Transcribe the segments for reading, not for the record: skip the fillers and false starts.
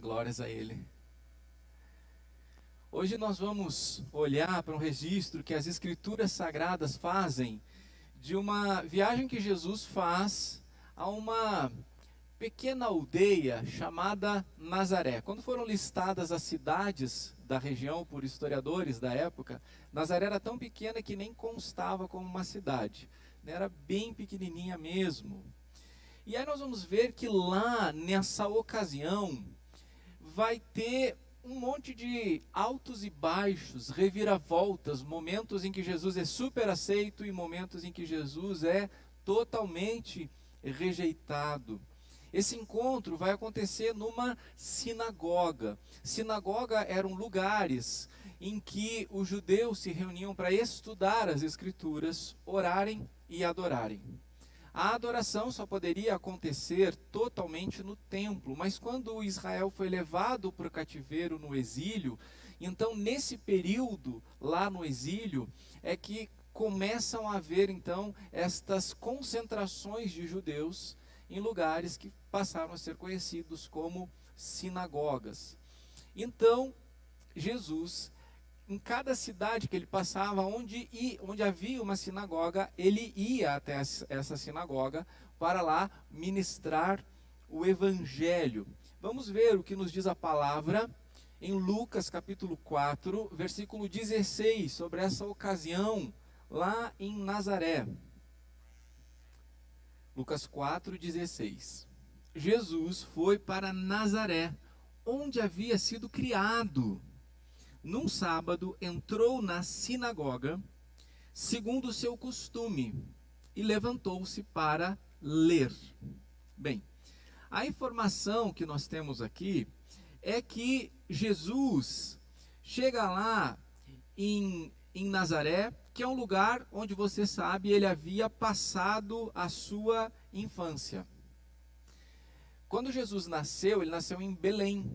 Glórias a Ele. Hoje nós vamos olhar para um registro que as Escrituras Sagradas fazem de uma viagem que Jesus faz a uma pequena aldeia chamada Nazaré. Quando foram listadas as cidades da região por historiadores da época, Nazaré era tão pequena que nem constava como uma cidade. Era bem pequenininha mesmo. E aí nós vamos ver que lá, nessa ocasião, vai ter um monte de altos e baixos, reviravoltas, momentos em que Jesus é super aceito e momentos em que Jesus é totalmente rejeitado. Esse encontro vai acontecer numa sinagoga. Sinagoga eram lugares em que os judeus se reuniam para estudar as Escrituras, orarem e adorarem. A adoração só poderia acontecer totalmente no templo, mas quando Israel foi levado para o cativeiro no exílio, então nesse período lá no exílio é que começam a haver então estas concentrações de judeus em lugares que passaram a ser conhecidos como sinagogas. Então Jesus, em cada cidade que ele passava, onde havia uma sinagoga, ele ia até essa sinagoga para lá ministrar o evangelho. Vamos ver o que nos diz a palavra em Lucas capítulo 4, versículo 16, sobre essa ocasião lá em Nazaré. Lucas 4:16. Jesus foi para Nazaré, onde havia sido criado. Num sábado, entrou na sinagoga, segundo o seu costume, e levantou-se para ler. Bem, a informação que nós temos aqui é que Jesus chega lá em Nazaré, que é um lugar onde, você sabe, ele havia passado a sua infância. Quando Jesus nasceu, ele nasceu em Belém.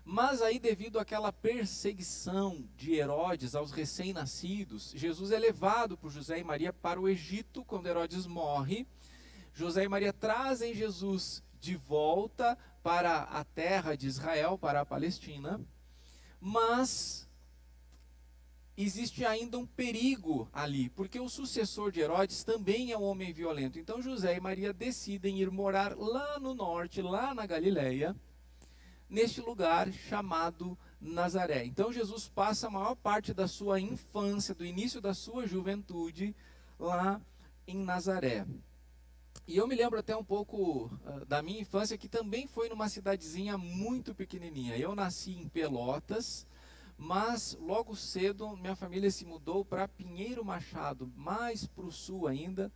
Mas aí, devido àquela perseguição de Herodes aos recém-nascidos, Jesus é levado por José e Maria para o Egito quando Herodes morre. José e Maria trazem Jesus de volta para a terra de Israel, para a Palestina, mas existe ainda um perigo ali, porque o sucessor de Herodes também é um homem violento. Então José e Maria decidem ir morar lá no norte, lá na Galileia, neste lugar chamado Nazaré. Então Jesus passa a maior parte da sua infância, do início da sua juventude, lá em Nazaré. E eu me lembro até um pouco da minha infância, que também foi numa cidadezinha muito pequenininha. Eu nasci em Pelotas, mas logo cedo minha família se mudou para Pinheiro Machado, mais para o sul ainda,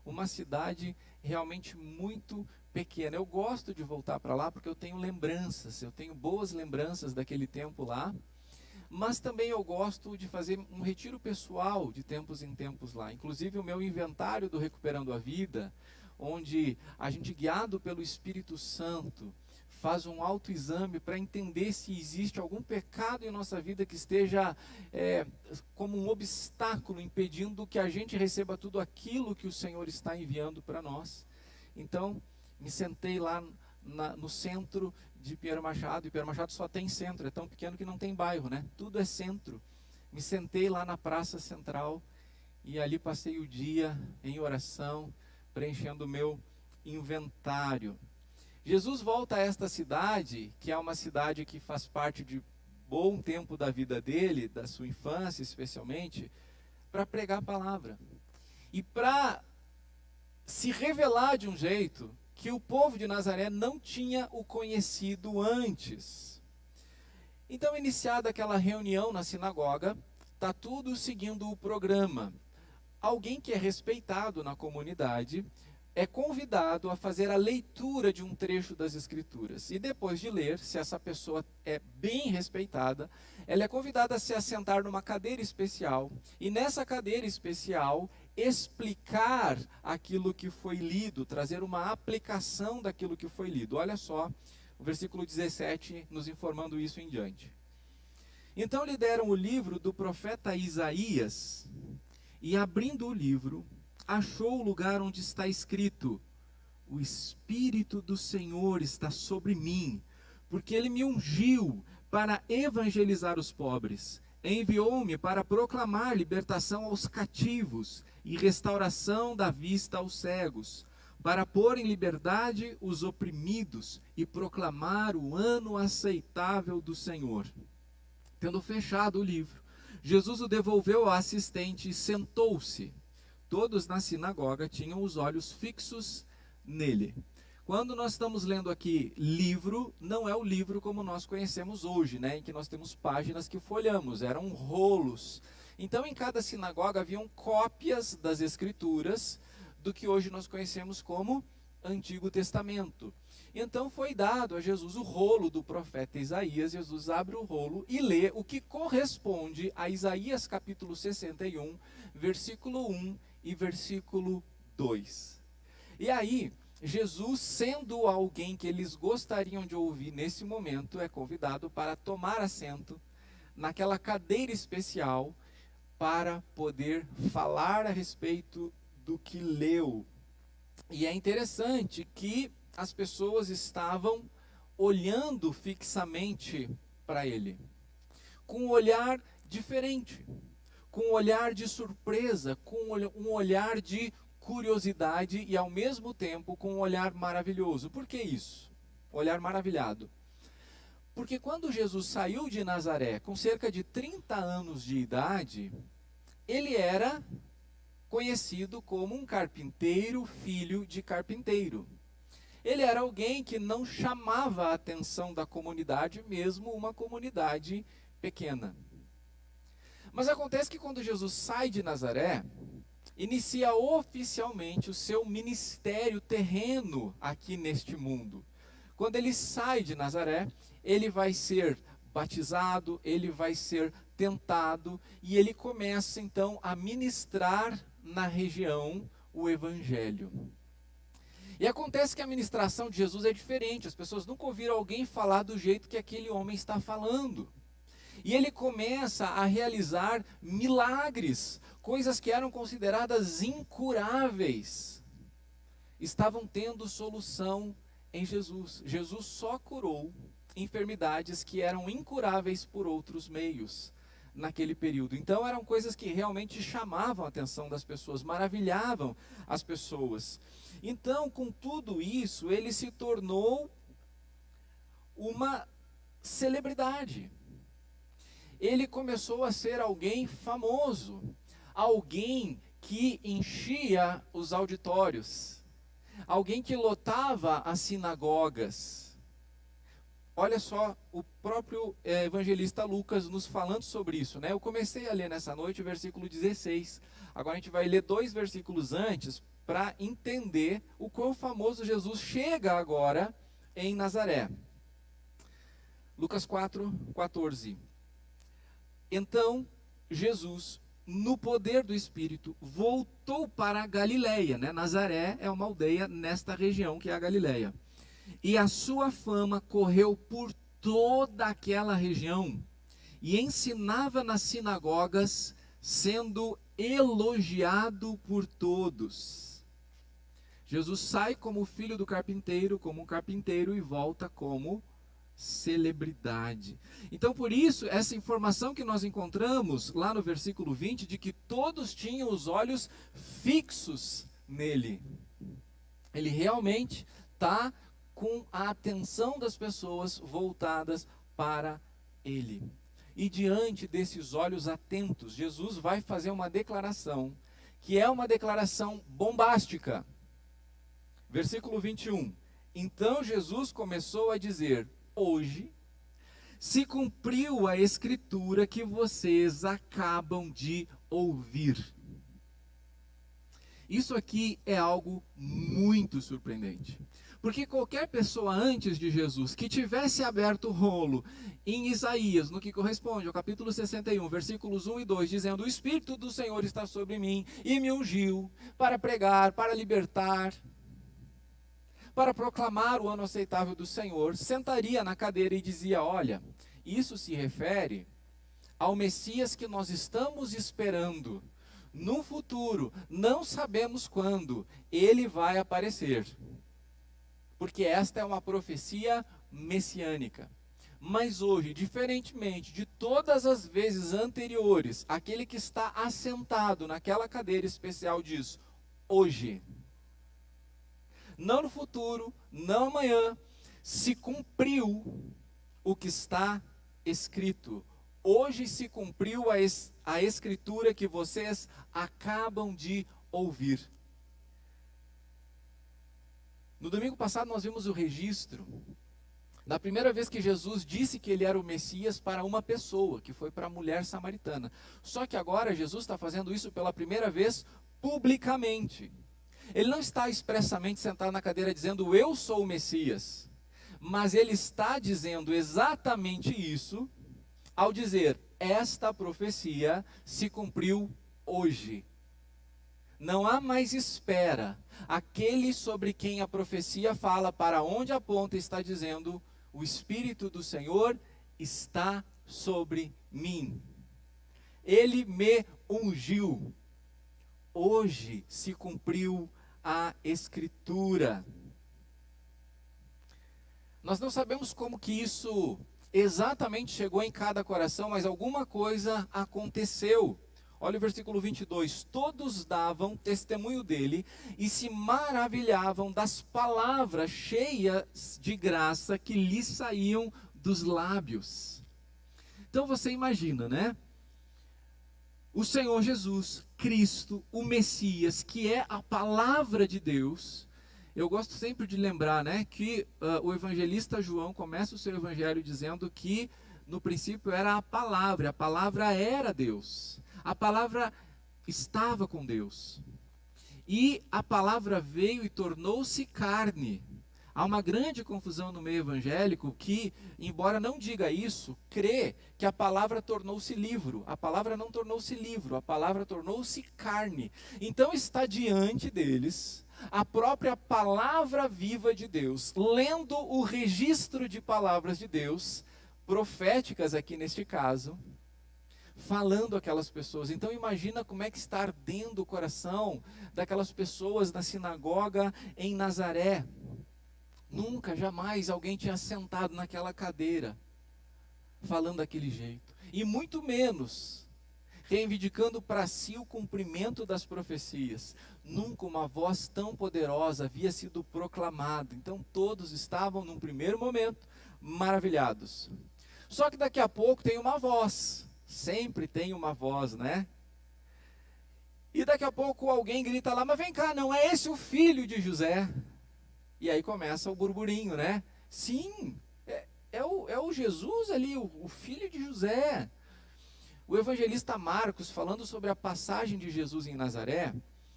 uma cidade realmente muito pequena. Eu gosto de voltar para lá porque eu tenho lembranças, eu tenho boas lembranças daquele tempo lá, mas também eu gosto de fazer um retiro pessoal de tempos em tempos lá. Inclusive o meu inventário do Recuperando a Vida, onde a gente, guiado pelo Espírito Santo, faz um autoexame para entender se existe algum pecado em nossa vida que esteja como um obstáculo impedindo que a gente receba tudo aquilo que o Senhor está enviando para nós. Então, me sentei lá no centro de Pinheiro Machado, e Pinheiro Machado só tem centro, é tão pequeno que não tem bairro, né? Tudo é centro. Me sentei lá na Praça Central e ali passei o dia em oração, preenchendo o meu inventário. Jesus volta a esta cidade, que é uma cidade que faz parte de bom tempo da vida dele, da sua infância especialmente, para pregar a palavra. E para se revelar de um jeito que o povo de Nazaré não tinha o conhecido antes. Então, iniciada aquela reunião na sinagoga, está tudo seguindo o programa. Alguém que é respeitado na comunidade é convidado a fazer a leitura de um trecho das Escrituras. E depois de ler, se essa pessoa é bem respeitada, ela é convidada a se assentar numa cadeira especial. E nessa cadeira especial, explicar aquilo que foi lido, trazer uma aplicação daquilo que foi lido. Olha só, o versículo 17 nos informando isso em diante. Então lhe deram o livro do profeta Isaías, e abrindo o livro, achou o lugar onde está escrito: o Espírito do Senhor está sobre mim, porque ele me ungiu para evangelizar os pobres, enviou-me para proclamar libertação aos cativos e restauração da vista aos cegos, para pôr em liberdade os oprimidos e proclamar o ano aceitável do Senhor. Tendo fechado o livro, Jesus o devolveu ao assistente e sentou-se. Todos na sinagoga tinham os olhos fixos nele. Quando nós estamos lendo aqui livro, não é o livro como nós conhecemos hoje, né, em que nós temos páginas que folhamos, eram rolos. Então, em cada sinagoga haviam cópias das escrituras do que hoje nós conhecemos como Antigo Testamento. Então foi dado a Jesus o rolo do profeta Isaías. Jesus abre o rolo e lê o que corresponde a Isaías capítulo 61, versículo 1 e versículo 2. E aí, Jesus, sendo alguém que eles gostariam de ouvir nesse momento, é convidado para tomar assento naquela cadeira especial para poder falar a respeito do que leu. E é interessante que as pessoas estavam olhando fixamente para ele, com um olhar diferente, com um olhar de surpresa, com um olhar de curiosidade e ao mesmo tempo com um olhar maravilhoso. Por que isso? Olhar maravilhado. Porque quando Jesus saiu de Nazaré com cerca de 30 anos de idade, ele era conhecido como um carpinteiro, filho de carpinteiro. Ele era alguém que não chamava a atenção da comunidade, mesmo uma comunidade pequena. Mas acontece que quando Jesus sai de Nazaré, inicia oficialmente o seu ministério terreno aqui neste mundo. Quando ele sai de Nazaré, ele vai ser batizado, ele vai ser tentado e ele começa então a ministrar na região o evangelho. E acontece que a ministração de Jesus é diferente, as pessoas nunca ouviram alguém falar do jeito que aquele homem está falando. E ele começa a realizar milagres, coisas que eram consideradas incuráveis, estavam tendo solução em Jesus. Jesus só curou enfermidades que eram incuráveis por outros meios naquele período. Então eram coisas que realmente chamavam a atenção das pessoas, maravilhavam as pessoas. Então, com tudo isso, ele se tornou uma celebridade. Ele começou a ser alguém famoso, alguém que enchia os auditórios, alguém que lotava as sinagogas. Olha só, o próprio evangelista Lucas nos falando sobre isso, né? Eu comecei a ler nessa noite o versículo 16. Agora a gente vai ler 2 versículos antes para entender o quão famoso Jesus chega agora em Nazaré. Lucas 4:14. Então Jesus, no poder do Espírito, voltou para a Galileia, né? Nazaré é uma aldeia nesta região que é a Galileia. E a sua fama correu por toda aquela região e ensinava nas sinagogas, sendo elogiado por todos. Jesus sai como filho do carpinteiro, como um carpinteiro, e volta como celebridade. Então, por isso, essa informação que nós encontramos lá no versículo 20, de que todos tinham os olhos fixos nele. Ele realmente está com a atenção das pessoas voltadas para ele. E diante desses olhos atentos, Jesus vai fazer uma declaração, que é uma declaração bombástica. Versículo 21. Então Jesus começou a dizer: hoje se cumpriu a escritura que vocês acabam de ouvir. Isso aqui é algo muito surpreendente. Porque qualquer pessoa antes de Jesus que tivesse aberto o rolo em Isaías, no que corresponde ao capítulo 61, versículos 1 e 2, dizendo: o Espírito do Senhor está sobre mim e me ungiu para pregar, para libertar, para proclamar o ano aceitável do Senhor, sentaria na cadeira e dizia: olha, isso se refere ao Messias que nós estamos esperando. No futuro, não sabemos quando, ele vai aparecer. Porque esta é uma profecia messiânica. Mas hoje, diferentemente de todas as vezes anteriores, aquele que está assentado naquela cadeira especial diz: hoje. Não no futuro, não amanhã, se cumpriu o que está escrito. Hoje se cumpriu a escritura que vocês acabam de ouvir. No domingo passado nós vimos o registro da primeira vez que Jesus disse que ele era o Messias para uma pessoa, que foi para a mulher samaritana. Só que agora Jesus está fazendo isso pela primeira vez publicamente. Ele não está expressamente sentado na cadeira dizendo: eu sou o Messias. Mas ele está dizendo exatamente isso ao dizer: esta profecia se cumpriu hoje. Não há mais espera. Aquele sobre quem a profecia fala, para onde aponta, está dizendo: o Espírito do Senhor está sobre mim. Ele me ungiu. Hoje se cumpriu a Escritura. Nós não sabemos como que isso exatamente chegou em cada coração, mas alguma coisa aconteceu. Olha o versículo 22. Todos davam testemunho dele e se maravilhavam das palavras cheias de graça que lhes saíam dos lábios. Então você imagina, né? O Senhor Jesus, Cristo, o Messias, que é a palavra de Deus. Eu gosto sempre de lembrar, né, que o evangelista João começa o seu evangelho dizendo que no princípio era a palavra era Deus. A palavra estava com Deus. E a palavra veio e tornou-se carne. Há uma grande confusão no meio evangélico que, embora não diga isso, crê que a palavra tornou-se livro. A palavra não tornou-se livro, a palavra tornou-se carne. Então está diante deles a própria palavra viva de Deus, lendo o registro de palavras de Deus, proféticas aqui neste caso, falando aquelas pessoas. Então imagina como é que está ardendo o coração daquelas pessoas na sinagoga em Nazaré. Nunca, jamais alguém tinha sentado naquela cadeira falando daquele jeito. E muito menos reivindicando para si o cumprimento das profecias. Nunca uma voz tão poderosa havia sido proclamada. Então todos estavam, num primeiro momento, maravilhados. Só que daqui a pouco tem uma voz. Sempre tem uma voz, né? E daqui a pouco alguém grita lá: mas vem cá, não é esse o filho de José? E aí começa o burburinho, né? Sim, é o Jesus ali, o filho de José. O evangelista Marcos, falando sobre a passagem de Jesus em Nazaré,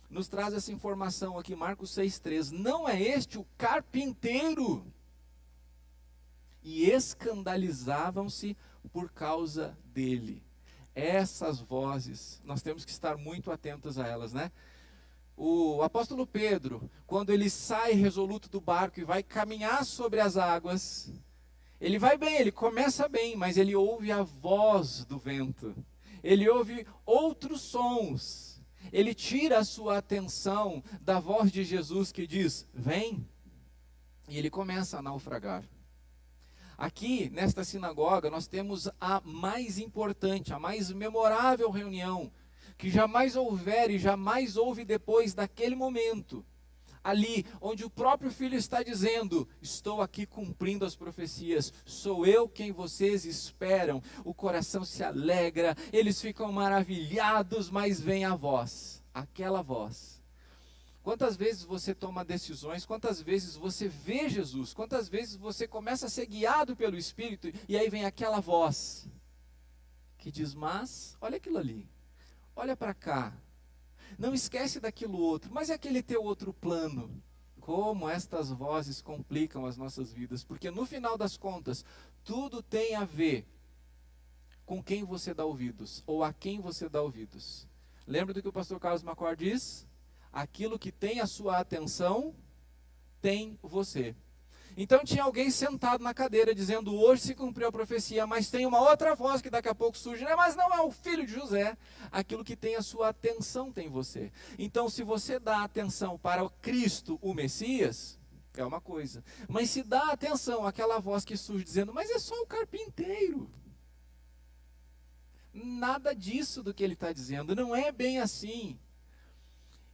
nos traz essa informação aqui, Marcos 6,3. Não é este o carpinteiro? E escandalizavam-se por causa dele. Essas vozes, nós temos que estar muito atentos a elas, né? O apóstolo Pedro, quando ele sai resoluto do barco e vai caminhar sobre as águas, ele vai bem, ele começa bem, mas ele ouve a voz do vento, ele ouve outros sons, ele tira a sua atenção da voz de Jesus que diz: vem, e ele começa a naufragar. Aqui, nesta sinagoga, nós temos a mais importante, a mais memorável reunião que jamais houver e jamais houve depois daquele momento. Ali, onde o próprio Filho está dizendo: estou aqui cumprindo as profecias, sou eu quem vocês esperam. O coração se alegra, eles ficam maravilhados, mas vem a voz, aquela voz. Quantas vezes você toma decisões, quantas vezes você vê Jesus, quantas vezes você começa a ser guiado pelo Espírito, e aí vem aquela voz que diz: mas, olha aquilo ali, olha para cá, não esquece daquilo outro, mas é aquele teu outro plano. Como estas vozes complicam as nossas vidas, porque no final das contas, tudo tem a ver com quem você dá ouvidos, ou a quem você dá ouvidos. Lembra do que o pastor Carlos Macor diz? Aquilo que tem a sua atenção, tem você. Então tinha alguém sentado na cadeira dizendo: hoje se cumpriu a profecia, mas tem uma outra voz que daqui a pouco surge, né? Mas não é o filho de José. Aquilo que tem a sua atenção tem você. Então se você dá atenção para o Cristo, o Messias, é uma coisa. Mas se dá atenção àquela voz que surge dizendo, mas é só o carpinteiro. Nada disso do que ele está dizendo, não é bem assim.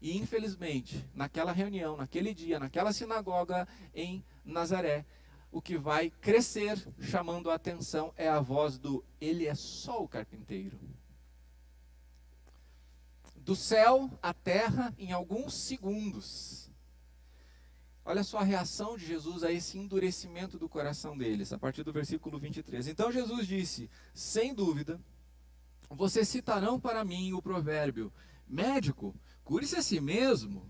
E infelizmente, naquela reunião, naquele dia, naquela sinagoga em Nazaré, o que vai crescer chamando a atenção é a voz do ele é só o carpinteiro. Do céu à terra em alguns segundos. Olha só a reação de Jesus a esse endurecimento do coração deles, a partir do versículo 23. Então Jesus disse, sem dúvida, vocês citarão para mim o provérbio, médico, cure-se a si mesmo.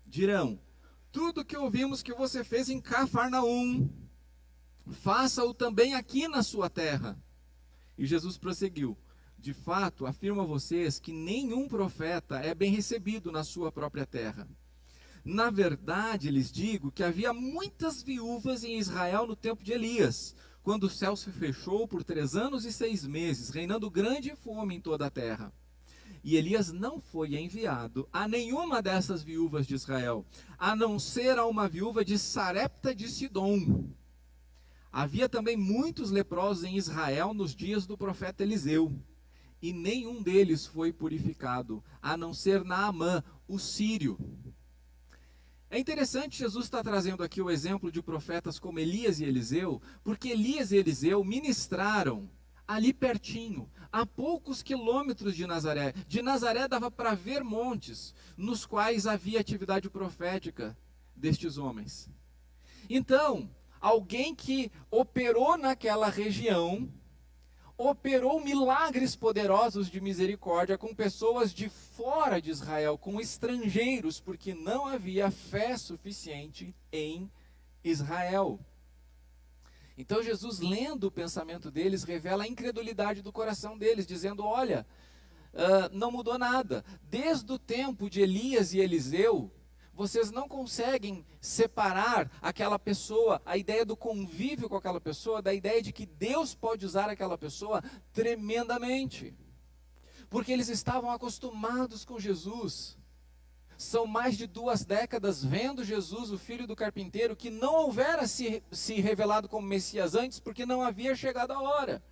Dirão, tudo que ouvimos que você fez em Cafarnaum, faça-o também aqui na sua terra. E Jesus prosseguiu, de fato, afirmo a vocês que nenhum profeta é bem recebido na sua própria terra. Na verdade, lhes digo que havia muitas viúvas em Israel no tempo de Elias, quando o céu se fechou por 3 anos e 6 meses, reinando grande fome em toda a terra. E Elias não foi enviado a nenhuma dessas viúvas de Israel, a não ser a uma viúva de Sarepta de Sidom. Havia também muitos leprosos em Israel nos dias do profeta Eliseu, e nenhum deles foi purificado, a não ser Naamã, o sírio. É interessante, Jesus está trazendo aqui o exemplo de profetas como Elias e Eliseu, porque Elias e Eliseu ministraram ali pertinho, a poucos quilômetros de Nazaré. De Nazaré dava para ver montes, nos quais havia atividade profética destes homens. Então, alguém que operou naquela região, operou milagres poderosos de misericórdia com pessoas de fora de Israel, com estrangeiros, porque não havia fé suficiente em Israel. Então Jesus, lendo o pensamento deles, revela a incredulidade do coração deles, dizendo, olha, não mudou nada. Desde o tempo de Elias e Eliseu, vocês não conseguem separar aquela pessoa, a ideia do convívio com aquela pessoa, da ideia de que Deus pode usar aquela pessoa tremendamente. Porque eles estavam acostumados com Jesus. São mais de 2 décadas vendo Jesus, o filho do carpinteiro, que não houvera se revelado como Messias antes, porque não havia chegado a hora.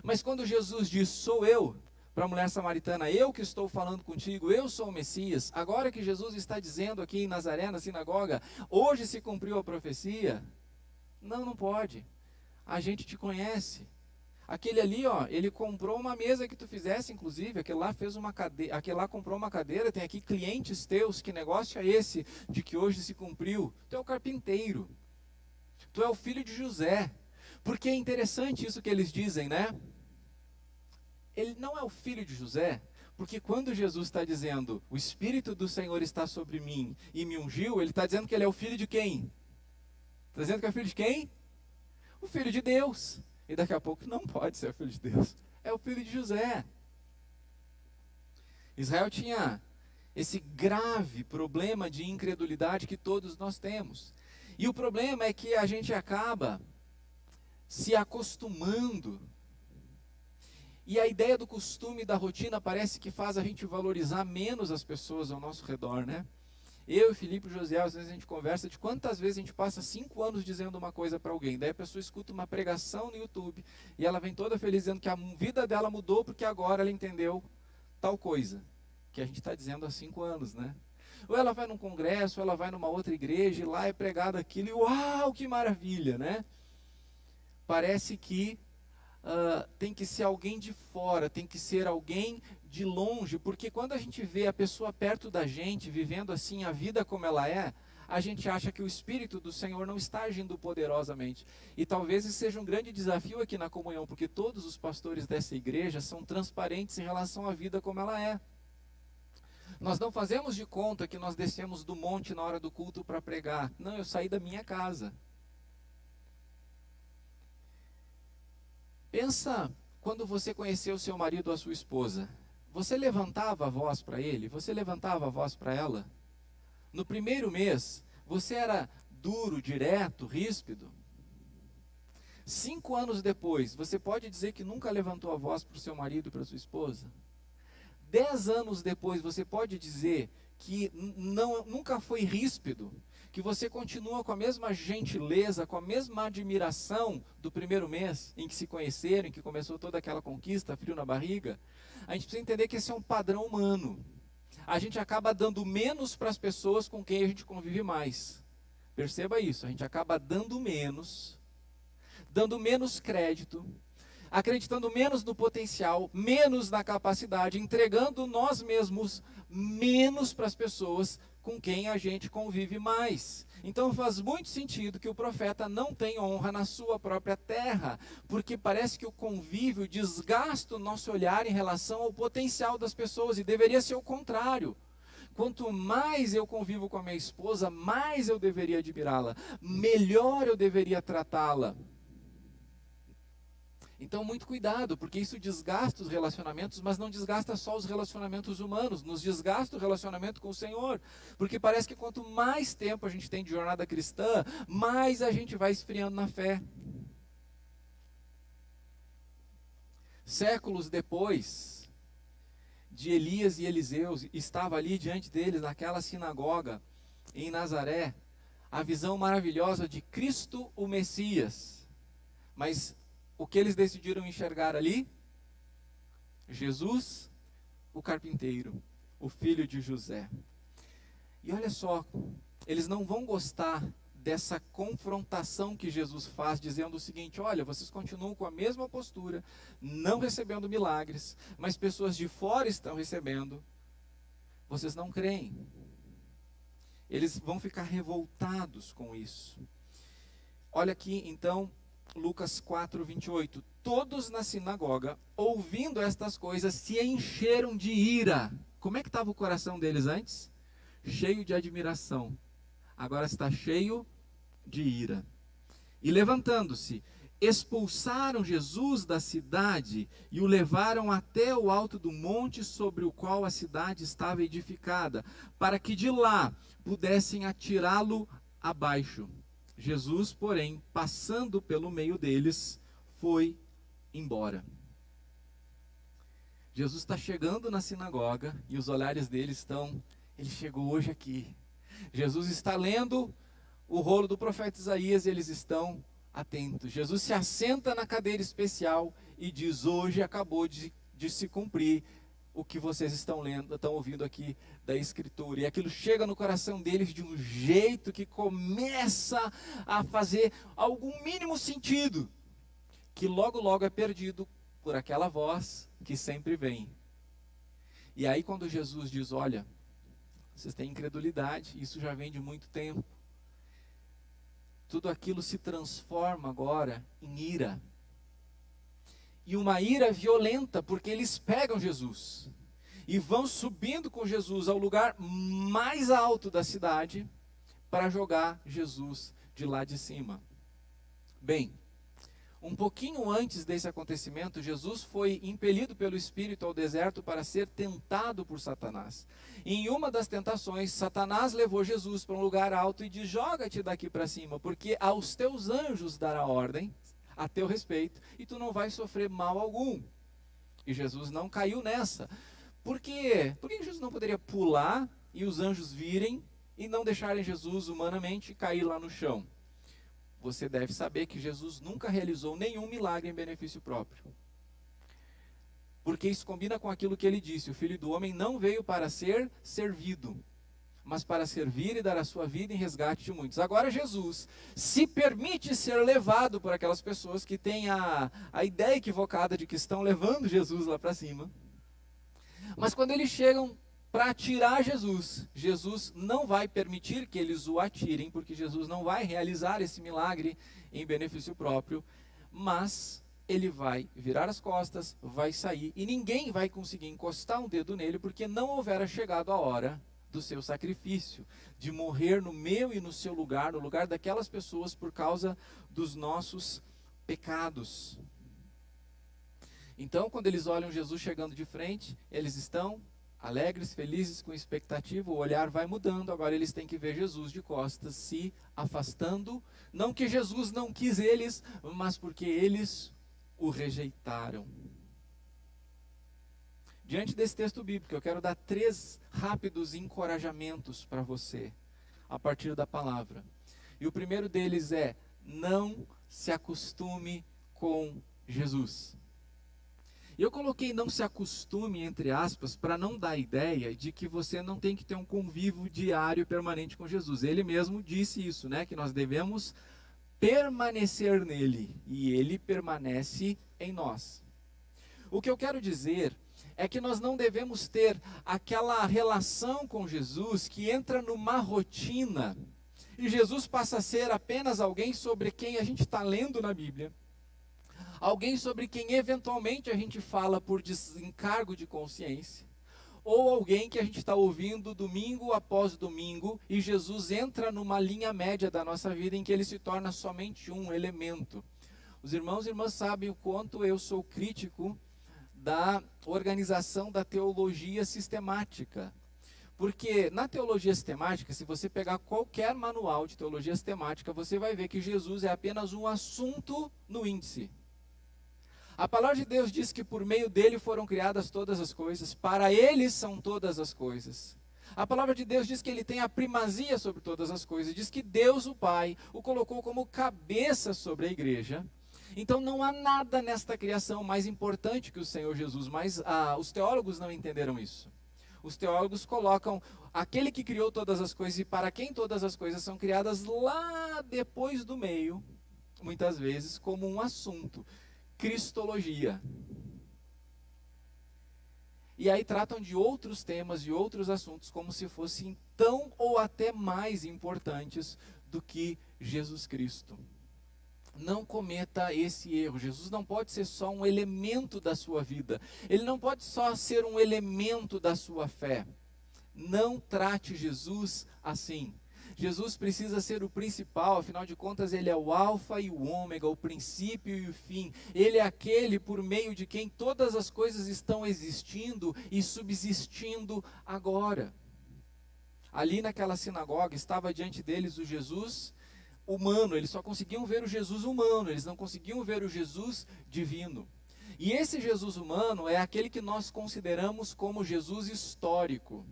Mas quando Jesus diz, sou eu, para a mulher samaritana, eu que estou falando contigo, eu sou o Messias, agora que Jesus está dizendo aqui em Nazaré, na sinagoga, hoje se cumpriu a profecia, não pode, a gente te conhece. Aquele ali, ó, ele comprou uma mesa que tu fizesse, inclusive, aquele lá fez uma cadeira, aquele lá comprou uma cadeira, tem aqui clientes teus, que negócio é esse de que hoje se cumpriu? Tu é o carpinteiro, tu é o filho de José, porque é interessante isso que eles dizem, né? Ele não é o filho de José, porque quando Jesus está dizendo, o Espírito do Senhor está sobre mim e me ungiu, ele está dizendo que ele é o filho de quem? Está dizendo que é o filho de quem? O filho de Deus. E daqui a pouco não pode ser o filho de Deus. É o filho de José. Israel tinha esse grave problema de incredulidade que todos nós temos. E o problema é que a gente acaba se acostumando. E a ideia do costume, da rotina, parece que faz a gente valorizar menos as pessoas ao nosso redor, né? Eu e Felipe e José, às vezes a gente conversa de quantas vezes a gente passa 5 anos dizendo uma coisa para alguém. Daí a pessoa escuta uma pregação no YouTube e ela vem toda feliz dizendo que a vida dela mudou porque agora ela entendeu tal coisa que a gente está dizendo há 5 anos, né? Ou ela vai num congresso, ou ela vai numa outra igreja e lá é pregado aquilo e uau, que maravilha, né? Parece que tem que ser alguém de fora, tem que ser alguém de longe, porque quando a gente vê a pessoa perto da gente, vivendo assim a vida como ela é, a gente acha que o Espírito do Senhor não está agindo poderosamente. E talvez esse seja um grande desafio aqui na comunhão, porque todos os pastores dessa igreja são transparentes em relação à vida como ela é. Nós não fazemos de conta que nós descemos do monte na hora do culto para pregar. Não, eu saí da minha casa. Pensa quando você conheceu seu marido ou a sua esposa. Você levantava a voz para ele? Você levantava a voz para ela? No primeiro mês, você era duro, direto, ríspido? 5 anos depois, você pode dizer que nunca levantou a voz para o seu marido e para a sua esposa? 10 anos depois, você pode dizer que nunca foi ríspido, que você continua com a mesma gentileza, com a mesma admiração do primeiro mês em que se conheceram, em que começou toda aquela conquista, frio na barriga, a gente precisa entender que esse é um padrão humano. A gente acaba dando menos para as pessoas com quem a gente convive mais. Perceba isso, a gente acaba dando menos crédito, acreditando menos no potencial, menos na capacidade, entregando nós mesmos menos para as pessoas com quem a gente convive mais. Então faz muito sentido que o profeta não tenha honra na sua própria terra, porque parece que o convívio desgasta o nosso olhar em relação ao potencial das pessoas, e deveria ser o contrário. Quanto mais eu convivo com a minha esposa, mais eu deveria admirá-la, melhor eu deveria tratá-la. Então, muito cuidado, porque isso desgasta os relacionamentos, mas não desgasta só os relacionamentos humanos, nos desgasta o relacionamento com o Senhor, porque parece que quanto mais tempo a gente tem de jornada cristã, mais a gente vai esfriando na fé. Séculos depois de Elias e Eliseu, estava ali diante deles, naquela sinagoga em Nazaré, a visão maravilhosa de Cristo o Messias. Mas o que eles decidiram enxergar ali? Jesus, o carpinteiro, o filho de José. E olha só, eles não vão gostar dessa confrontação que Jesus faz, dizendo o seguinte: olha, vocês continuam com a mesma postura, não recebendo milagres, mas pessoas de fora estão recebendo, vocês não creem. Eles vão ficar revoltados com isso. Olha aqui então, Lucas 4, 28. Todos na sinagoga, ouvindo estas coisas, se encheram de ira. Como é que estava o coração deles antes? Cheio de admiração. Agora está cheio de ira. E levantando-se, expulsaram Jesus da cidade e o levaram até o alto do monte sobre o qual a cidade estava edificada, para que de lá pudessem atirá-lo abaixo. Jesus, porém, passando pelo meio deles, foi embora. Jesus está chegando na sinagoga e os olhares deles estão: ele chegou hoje aqui. Jesus está lendo o rolo do profeta Isaías e eles estão atentos. Jesus se assenta na cadeira especial e diz: hoje acabou de se cumprir o que vocês estão lendo, estão ouvindo aqui da Escritura. E aquilo chega no coração deles de um jeito que começa a fazer algum mínimo sentido, que logo logo é perdido por aquela voz que sempre vem. E aí quando Jesus diz: olha, vocês têm incredulidade, isso já vem de muito tempo. Tudo aquilo se transforma agora em ira. E uma ira violenta, porque eles pegam Jesus e vão subindo com Jesus ao lugar mais alto da cidade para jogar Jesus de lá de cima. Bem, um pouquinho antes desse acontecimento, Jesus foi impelido pelo Espírito ao deserto para ser tentado por Satanás. E em uma das tentações, Satanás levou Jesus para um lugar alto e disse: joga-te daqui para cima, porque aos teus anjos dará ordem a teu respeito, e tu não vais sofrer mal algum. E Jesus não caiu nessa. Por quê? Por que Jesus não poderia pular e os anjos virem e não deixarem Jesus humanamente cair lá no chão? Você deve saber que Jesus nunca realizou nenhum milagre em benefício próprio. Porque isso combina com aquilo que ele disse: o Filho do Homem não veio para ser servido, mas para servir e dar a sua vida em resgate de muitos. Agora Jesus se permite ser levado por aquelas pessoas que têm a ideia equivocada de que estão levando Jesus lá para cima. Mas quando eles chegam para atirar Jesus, Jesus não vai permitir que eles o atirem, porque Jesus não vai realizar esse milagre em benefício próprio, mas ele vai virar as costas, vai sair, e ninguém vai conseguir encostar um dedo nele, porque não houvera chegado a hora do seu sacrifício, de morrer no meu e no seu lugar, no lugar daquelas pessoas, por causa dos nossos pecados. Então, quando eles olham Jesus chegando de frente, eles estão alegres, felizes, com expectativa, o olhar vai mudando. Agora eles têm que ver Jesus de costas, se afastando, não que Jesus não quis eles, mas porque eles o rejeitaram. Diante desse texto bíblico, eu quero dar 3 rápidos encorajamentos para você. a partir da palavra. E o primeiro deles é: não se acostume com Jesus. E eu coloquei não se acostume entre aspas para não dar a ideia de que você não tem que ter um convívio diário e permanente com Jesus. Ele mesmo disse isso, né? Que nós devemos permanecer nele e ele permanece em nós. O que eu quero dizer é que nós não devemos ter aquela relação com Jesus que entra numa rotina e Jesus passa a ser apenas alguém sobre quem a gente está lendo na Bíblia, alguém sobre quem eventualmente a gente fala por desencargo de consciência, ou alguém que a gente está ouvindo domingo após domingo e Jesus entra numa linha média da nossa vida em que ele se torna somente um elemento. Os irmãos e irmãs sabem o quanto eu sou crítico da organização da teologia sistemática. Porque na teologia sistemática, se você pegar qualquer manual de teologia sistemática, você vai ver que Jesus é apenas um assunto no índice. A palavra de Deus diz que por meio dele foram criadas todas as coisas, para ele são todas as coisas. A palavra de Deus diz que ele tem a primazia sobre todas as coisas, diz que Deus, o Pai, o colocou como cabeça sobre a igreja. Então não há nada nesta criação mais importante que o Senhor Jesus, mas os teólogos não entenderam isso. Os teólogos colocam aquele que criou todas as coisas e para quem todas as coisas são criadas lá depois do meio, muitas vezes como um assunto. Cristologia. E aí tratam de outros temas e outros assuntos como se fossem tão ou até mais importantes do que Jesus Cristo. Não cometa esse erro. Jesus não pode ser só um elemento da sua vida. Ele não pode só ser um elemento da sua fé. Não trate Jesus assim. Jesus precisa ser o principal, afinal de contas ele é o alfa e o ômega, o princípio e o fim. Ele é aquele por meio de quem todas as coisas estão existindo e subsistindo agora. Ali naquela sinagoga estava diante deles o Jesus humano, eles só conseguiam ver o Jesus humano, eles não conseguiam ver o Jesus divino. E esse Jesus humano é aquele que nós consideramos como Jesus histórico.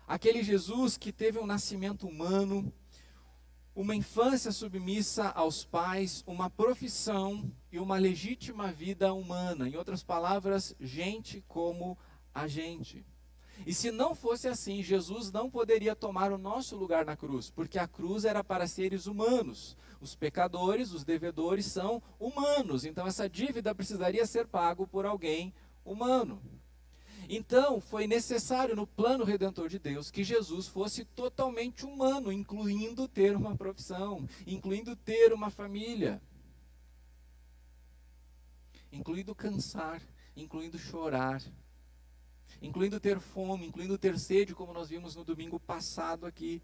Aquele Jesus que teve um nascimento humano, uma infância submissa aos pais, uma profissão e uma legítima vida humana. Em outras palavras, gente como a gente. E se não fosse assim, Jesus não poderia tomar o nosso lugar na cruz, porque a cruz era para seres humanos. Os pecadores, os devedores são humanos, então essa dívida precisaria ser pago por alguém humano. Então, foi necessário no plano redentor de Deus que Jesus fosse totalmente humano, incluindo ter uma profissão, incluindo ter uma família, incluindo cansar, incluindo chorar, incluindo ter fome, incluindo ter sede, como nós vimos no domingo passado aqui.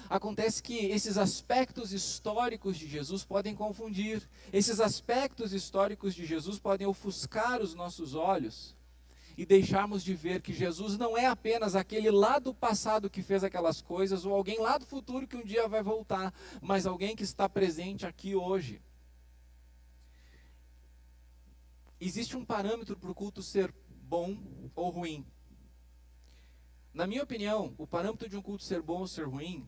Acontece que esses aspectos históricos de Jesus podem confundir, esses aspectos históricos de Jesus podem ofuscar os nossos olhos e deixarmos de ver que Jesus não é apenas aquele lá do passado que fez aquelas coisas, ou alguém lá do futuro que um dia vai voltar, mas alguém que está presente aqui hoje. Existe um parâmetro para o culto ser bom ou ruim. Na minha opinião, o parâmetro de um culto ser bom ou ser ruim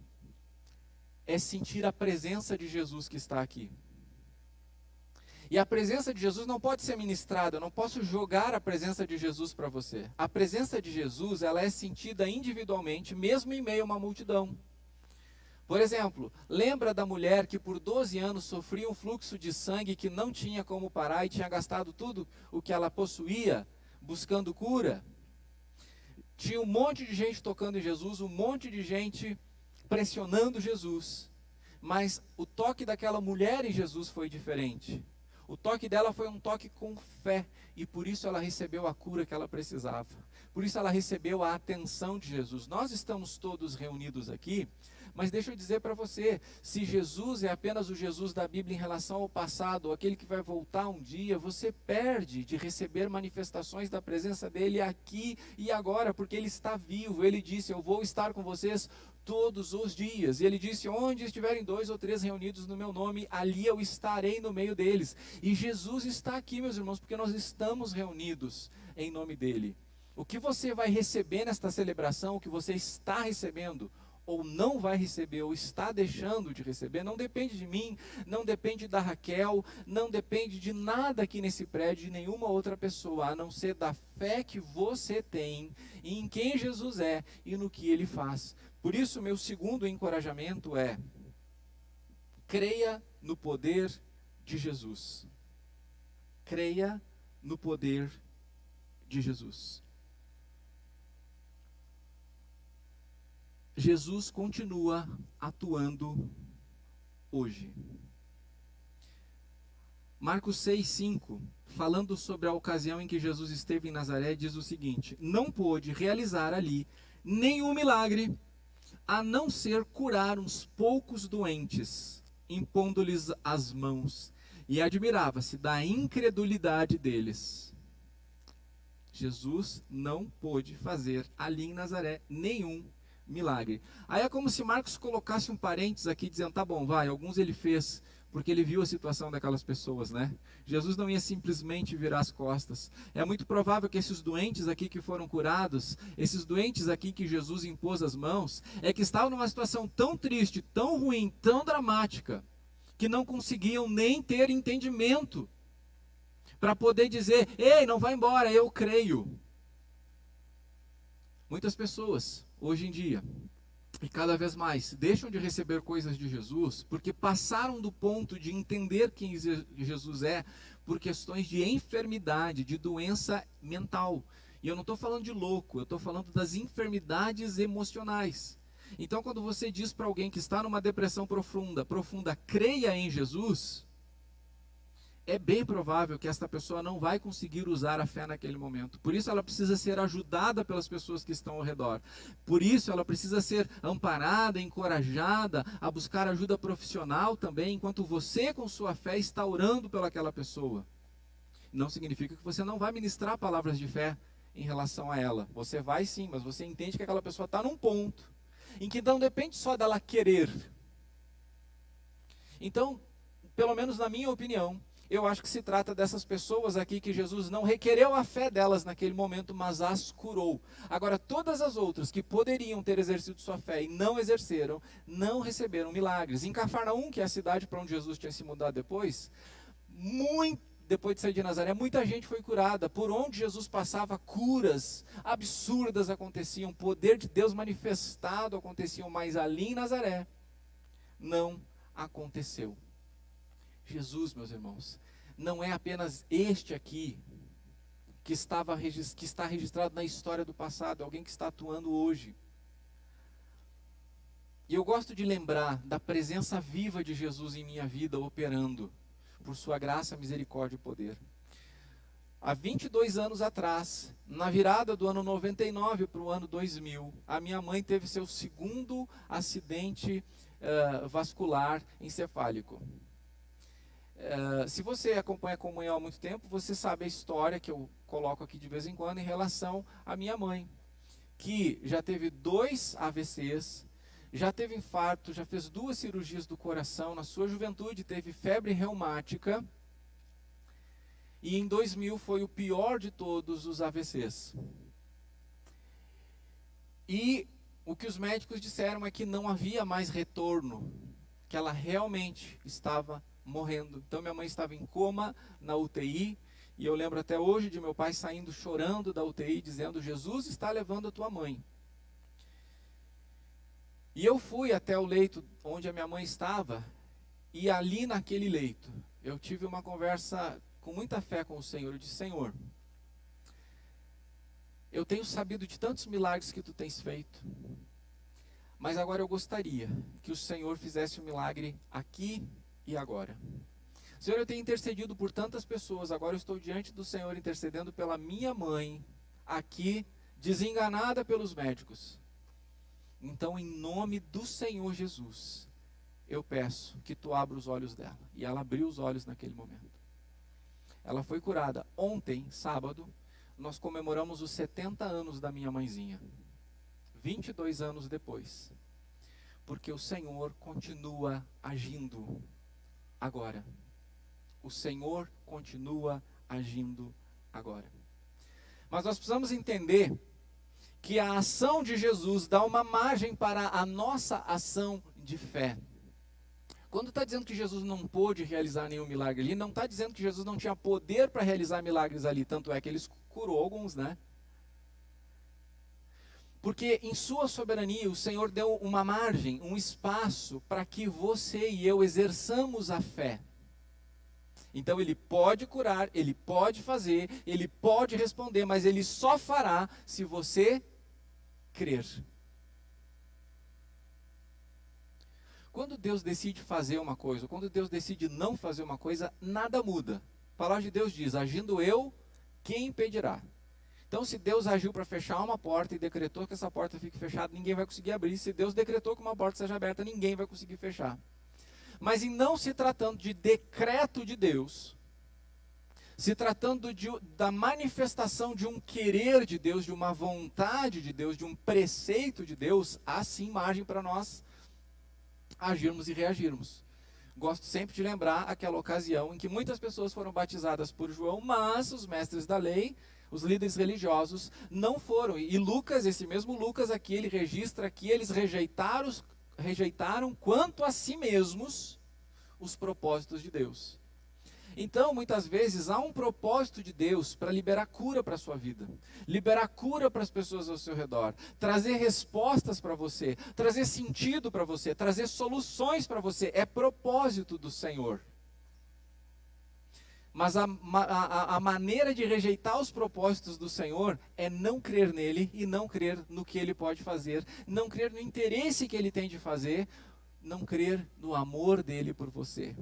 é sentir a presença de Jesus que está aqui. E a presença de Jesus não pode ser ministrada, eu não posso jogar a presença de Jesus para você. A presença de Jesus, ela é sentida individualmente, mesmo em meio a uma multidão. Por exemplo, lembra da mulher que por 12 anos sofria um fluxo de sangue que não tinha como parar e tinha gastado tudo o que ela possuía, buscando cura? Tinha um monte de gente tocando em Jesus, um monte de gente pressionando Jesus. Mas o toque daquela mulher em Jesus foi diferente. O toque dela foi um toque com fé, e por isso ela recebeu a cura que ela precisava. Por isso ela recebeu a atenção de Jesus. Nós estamos todos reunidos aqui, mas deixa eu dizer para você, se Jesus é apenas o Jesus da Bíblia em relação ao passado, ou aquele que vai voltar um dia, você perde de receber manifestações da presença dele aqui e agora, porque ele está vivo. Ele disse, eu vou estar com vocês todos os dias. E ele disse, onde estiverem 2 ou 3 reunidos no meu nome, ali eu estarei no meio deles. E Jesus está aqui, meus irmãos, porque nós estamos reunidos em nome dele. O que você vai receber nesta celebração, o que você está recebendo, ou não vai receber, ou está deixando de receber, não depende de mim, não depende da Raquel, não depende de nada aqui nesse prédio, de nenhuma outra pessoa, a não ser da fé que você tem em quem Jesus é e no que Ele faz. Por isso, meu segundo encorajamento é: creia no poder de Jesus. Creia no poder de Jesus. Jesus continua atuando hoje. Marcos 6,5, falando sobre a ocasião em que Jesus esteve em Nazaré, diz o seguinte: não pôde realizar ali nenhum milagre, a não ser curar uns poucos doentes, impondo-lhes as mãos, e admirava-se da incredulidade deles. Jesus não pôde fazer ali em Nazaré nenhum milagre. Aí é como se Marcos colocasse um parênteses aqui, dizendo: tá bom, vai, alguns ele fez porque ele viu a situação daquelas pessoas, né? Jesus não ia simplesmente virar as costas. É muito provável que esses doentes aqui que foram curados, esses doentes aqui que Jesus impôs as mãos, é que estavam numa situação tão triste, tão ruim, tão dramática, que não conseguiam nem ter entendimento para poder dizer: ei, não vai embora, eu creio. Muitas pessoas, hoje em dia, e cada vez mais, deixam de receber coisas de Jesus porque passaram do ponto de entender quem Jesus é por questões de enfermidade, de doença mental. E eu não estou falando de louco, eu estou falando das enfermidades emocionais. Então, quando você diz para alguém que está numa depressão profunda, creia em Jesus, é bem provável que esta pessoa não vai conseguir usar a fé naquele momento. Por isso ela precisa ser ajudada pelas pessoas que estão ao redor. Por isso ela precisa ser amparada, encorajada a buscar ajuda profissional também, enquanto você com sua fé está orando pelaquela pessoa. Não significa que você não vai ministrar palavras de fé em relação a ela. Você vai sim, mas você entende que aquela pessoa está num ponto em que não depende só dela querer. Então, pelo menos na minha opinião, eu acho que se trata dessas pessoas aqui que Jesus não requereu a fé delas naquele momento, mas as curou. Agora, todas as outras que poderiam ter exercido sua fé e não exerceram, não receberam milagres. Em Cafarnaum, que é a cidade para onde Jesus tinha se mudado depois de sair de Nazaré, muita gente foi curada. Por onde Jesus passava, curas absurdas aconteciam, poder de Deus manifestado aconteciam, mas ali em Nazaré não aconteceu. Jesus, meus irmãos, não é apenas este aqui que está registrado na história do passado, é alguém que está atuando hoje. E eu gosto de lembrar da presença viva de Jesus em minha vida, operando por sua graça, misericórdia e poder. Há 22 anos atrás, na virada do ano 99 para o ano 2000, a minha mãe teve seu segundo acidente vascular encefálico. Se você acompanha a comunhão há muito tempo, você sabe a história que eu coloco aqui de vez em quando em relação à minha mãe, que já teve 2 AVCs, já teve infarto, já fez 2 cirurgias do coração, na sua juventude teve febre reumática, e em 2000 foi o pior de todos os AVCs. E o que os médicos disseram é que não havia mais retorno, que ela realmente estava morrendo. Então minha mãe estava em coma na UTI, e eu lembro até hoje de meu pai saindo chorando da UTI, dizendo: Jesus está levando a tua mãe. E eu fui até o leito onde a minha mãe estava, e ali naquele leito, eu tive uma conversa com muita fé com o Senhor. Eu disse: Senhor, eu tenho sabido de tantos milagres que tu tens feito, mas agora eu gostaria que o Senhor fizesse um milagre aqui e agora. Senhor, eu tenho intercedido por tantas pessoas, agora eu estou diante do Senhor intercedendo pela minha mãe, aqui, desenganada pelos médicos. Então, em nome do Senhor Jesus, eu peço que tu abra os olhos dela. E ela abriu os olhos naquele momento. Ela foi curada. Ontem, sábado, nós comemoramos os 70 anos da minha mãezinha. 22 anos depois. Porque o Senhor continua agindo agora. O Senhor continua agindo agora. Mas nós precisamos entender que a ação de Jesus dá uma margem para a nossa ação de fé. Quando está dizendo que Jesus não pôde realizar nenhum milagre ali, não está dizendo que Jesus não tinha poder para realizar milagres ali, tanto é que ele curou alguns, né? Porque em sua soberania o Senhor deu uma margem, um espaço para que você e eu exerçamos a fé. Então ele pode curar, ele pode fazer, ele pode responder, mas ele só fará se você crer. Quando Deus decide fazer uma coisa, quando Deus decide não fazer uma coisa, nada muda. A palavra de Deus diz: agindo eu, quem impedirá? Então, se Deus agiu para fechar uma porta e decretou que essa porta fique fechada, ninguém vai conseguir abrir. Se Deus decretou que uma porta seja aberta, ninguém vai conseguir fechar. Mas em não se tratando de decreto de Deus, se tratando da manifestação de um querer de Deus, de uma vontade de Deus, de um preceito de Deus, há sim margem para nós agirmos e reagirmos. Gosto sempre de lembrar aquela ocasião em que muitas pessoas foram batizadas por João, mas os mestres da lei, os líderes religiosos, não foram. E Lucas, esse mesmo Lucas aqui, ele registra que eles rejeitaram quanto a si mesmos os propósitos de Deus. Então, muitas vezes, há um propósito de Deus para liberar cura para a sua vida, liberar cura para as pessoas ao seu redor, trazer respostas para você, trazer sentido para você, trazer soluções para você. É propósito do Senhor. Mas a maneira de rejeitar os propósitos do Senhor é não crer nele e não crer no que ele pode fazer, não crer no interesse que ele tem de fazer, não crer no amor dele por você.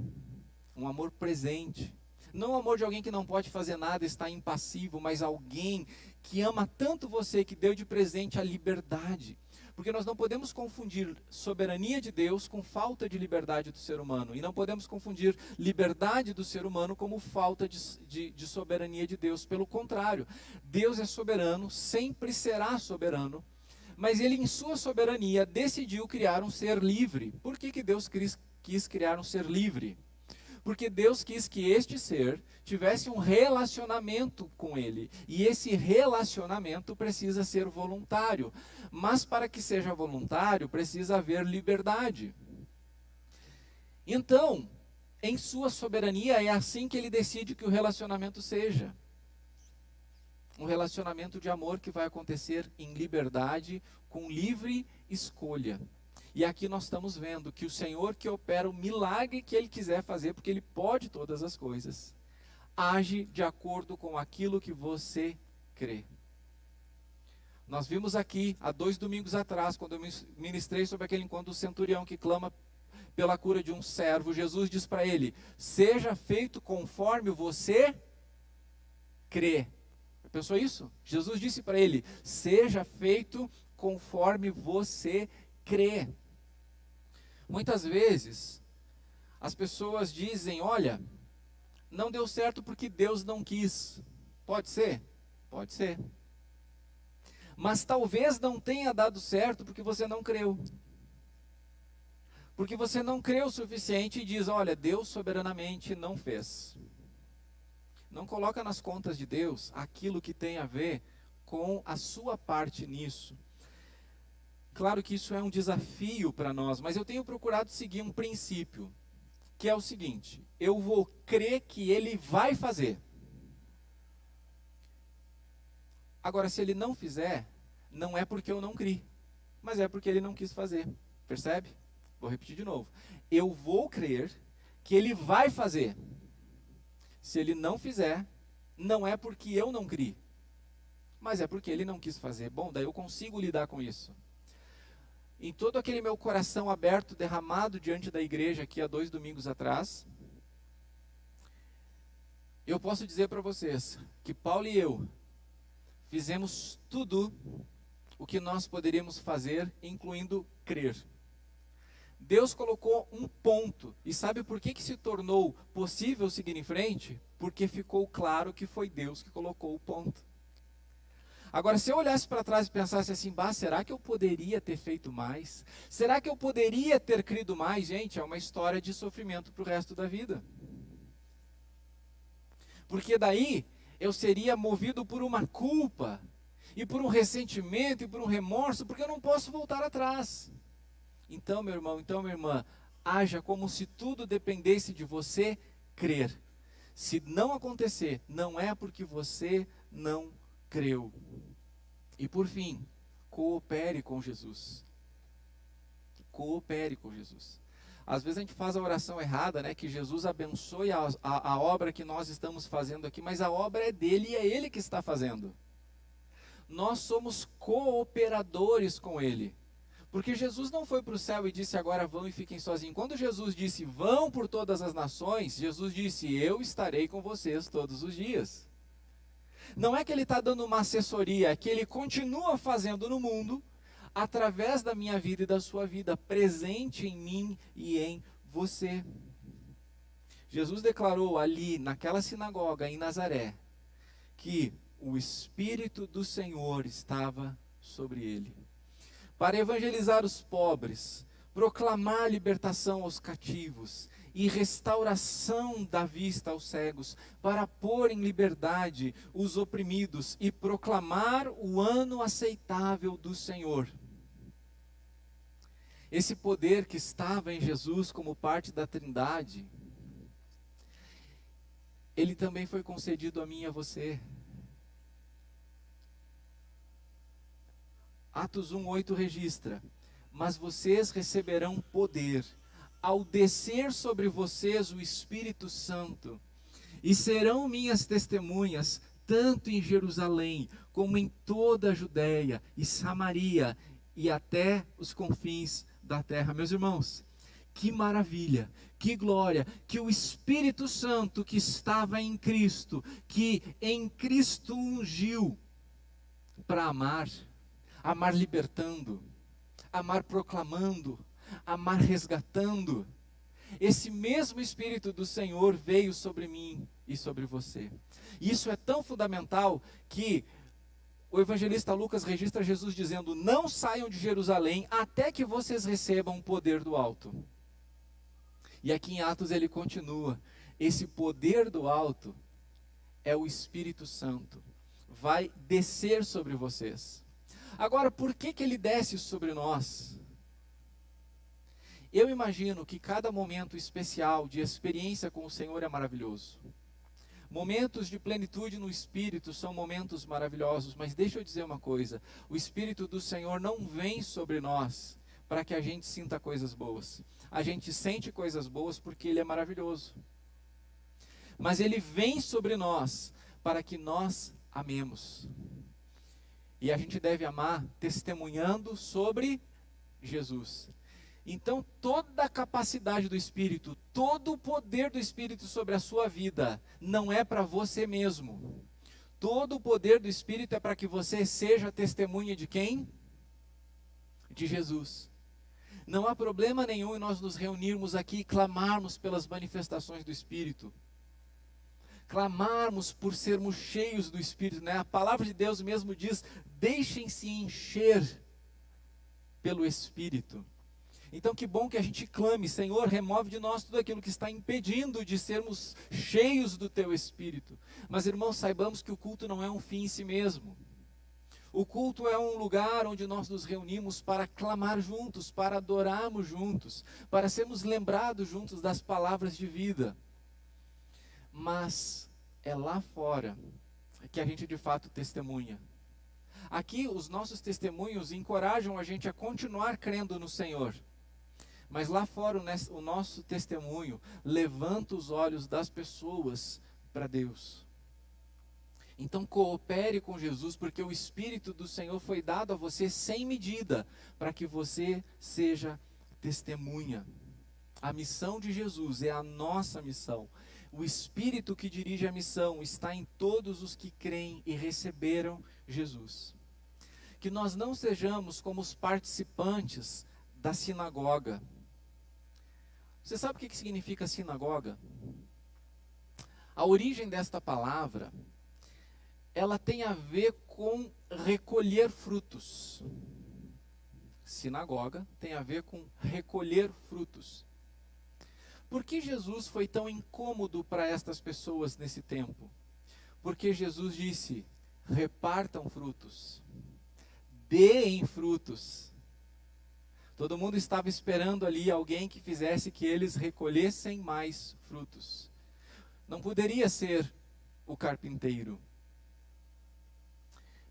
Um amor presente. Não o amor de alguém que não pode fazer nada, está impassivo, mas alguém que ama tanto você, que deu de presente a liberdade. Porque nós não podemos confundir soberania de Deus com falta de liberdade do ser humano. E não podemos confundir liberdade do ser humano como falta de soberania de Deus. Pelo contrário, Deus é soberano, sempre será soberano. Mas ele, em sua soberania, decidiu criar um ser livre. Por que Deus quis criar um ser livre? Porque Deus quis que este ser tivesse um relacionamento com ele. E esse relacionamento precisa ser voluntário. Mas para que seja voluntário, precisa haver liberdade. Então, em sua soberania, é assim que ele decide que o relacionamento seja. Um relacionamento de amor que vai acontecer em liberdade, com livre escolha. E aqui nós estamos vendo que o Senhor, que opera o milagre que Ele quiser fazer, porque Ele pode todas as coisas, age de acordo com aquilo que você crê. Nós vimos aqui, há 2 domingos atrás, quando eu ministrei sobre aquele encontro do centurião que clama pela cura de um servo, Jesus diz para ele: seja feito conforme você crê. Pensou isso? Jesus disse para ele: seja feito conforme você crê. Muitas vezes as pessoas dizem: olha, não deu certo porque Deus não quis. Pode ser? Pode ser. Mas talvez não tenha dado certo porque você não creu. Porque você não creu o suficiente e diz: olha, Deus soberanamente não fez. Não coloca nas contas de Deus aquilo que tem a ver com a sua parte nisso. Claro que isso é um desafio para nós, mas eu tenho procurado seguir um princípio, que é o seguinte: eu vou crer que Ele vai fazer. Agora, se Ele não fizer, não é porque eu não criei, mas é porque Ele não quis fazer. Percebe? Vou repetir de novo. Eu vou crer que Ele vai fazer. Se Ele não fizer, não é porque eu não criei, mas é porque Ele não quis fazer. Bom, daí eu consigo lidar com isso. Em todo aquele meu coração aberto, derramado diante da igreja aqui há 2 domingos atrás, eu posso dizer para vocês que Paulo e eu fizemos tudo o que nós poderíamos fazer, incluindo crer. Deus colocou um ponto, e sabe por que se tornou possível seguir em frente? Porque ficou claro que foi Deus que colocou o ponto. Agora, se eu olhasse para trás e pensasse assim: bah, será que eu poderia ter feito mais? Será que eu poderia ter crido mais? Gente, é uma história de sofrimento para o resto da vida. Porque daí eu seria movido por uma culpa, e por um ressentimento, e por um remorso, porque eu não posso voltar atrás. Então, meu irmão, então, minha irmã, haja como se tudo dependesse de você crer. Se não acontecer, não é porque você não creu. E por fim, coopere com Jesus. Coopere com Jesus. Às vezes a gente faz a oração errada, né? Que Jesus abençoe a obra que nós estamos fazendo aqui, mas a obra é dele e é ele que está fazendo. Nós somos cooperadores com ele. Porque Jesus não foi para o céu e disse agora vão e fiquem sozinhos. Quando Jesus disse vão por todas as nações, Jesus disse eu estarei com vocês todos os dias. Não é que ele está dando uma assessoria, é que ele continua fazendo no mundo, através da minha vida e da sua vida, presente em mim e em você. Jesus declarou ali, naquela sinagoga em Nazaré, que o Espírito do Senhor estava sobre ele, para evangelizar os pobres, proclamar libertação aos cativos e restauração da vista aos cegos, para pôr em liberdade os oprimidos e proclamar o ano aceitável do Senhor. Esse poder que estava em Jesus como parte da Trindade, ele também foi concedido a mim e a você. Atos 1:8 registra: mas vocês receberão poder ao descer sobre vocês o Espírito Santo, e serão minhas testemunhas, tanto em Jerusalém, como em toda a Judéia e Samaria, e até os confins da terra. Meus irmãos, que maravilha, que glória, que o Espírito Santo que estava em Cristo, que em Cristo ungiu para amar, amar libertando, amar proclamando, amar resgatando. Esse mesmo Espírito do Senhor veio sobre mim e sobre você. Isso é tão fundamental que o evangelista Lucas registra Jesus dizendo: não saiam de Jerusalém até que vocês recebam o poder do alto. E aqui em Atos ele continua: esse poder do alto é o Espírito Santo, vai descer sobre vocês. Agora, por que ele desce sobre nós? Eu imagino que cada momento especial de experiência com o Senhor é maravilhoso. Momentos de plenitude no Espírito são momentos maravilhosos, mas deixa eu dizer uma coisa: o Espírito do Senhor não vem sobre nós para que a gente sinta coisas boas. A gente sente coisas boas porque Ele é maravilhoso. Mas Ele vem sobre nós para que nós amemos. E a gente deve amar testemunhando sobre Jesus. Então, toda a capacidade do Espírito, todo o poder do Espírito sobre a sua vida, não é para você mesmo. Todo o poder do Espírito é para que você seja testemunha de quem? De Jesus. Não há problema nenhum em nós nos reunirmos aqui e clamarmos pelas manifestações do Espírito. Clamarmos por sermos cheios do Espírito, né? A palavra de Deus mesmo diz: deixem-se encher pelo Espírito. Então que bom que a gente clame: Senhor, remove de nós tudo aquilo que está impedindo de sermos cheios do Teu Espírito. Mas irmãos, saibamos que o culto não é um fim em si mesmo. O culto é um lugar onde nós nos reunimos para clamar juntos, para adorarmos juntos, para sermos lembrados juntos das palavras de vida. Mas é lá fora que a gente de fato testemunha. Aqui os nossos testemunhos encorajam a gente a continuar crendo no Senhor. Mas lá fora o nosso testemunho levanta os olhos das pessoas para Deus. Então coopere com Jesus, porque o Espírito do Senhor foi dado a você sem medida, para que você seja testemunha. A missão de Jesus é a nossa missão. O Espírito que dirige a missão está em todos os que creem e receberam Jesus. Que nós não sejamos como os participantes da sinagoga. Você sabe o que significa sinagoga? A origem desta palavra, ela tem a ver com recolher frutos. Sinagoga tem a ver com recolher frutos. Por que Jesus foi tão incômodo para estas pessoas nesse tempo? Porque Jesus disse: repartam frutos, deem frutos. Todo mundo estava esperando ali alguém que fizesse que eles recolhessem mais frutos. Não poderia ser o carpinteiro.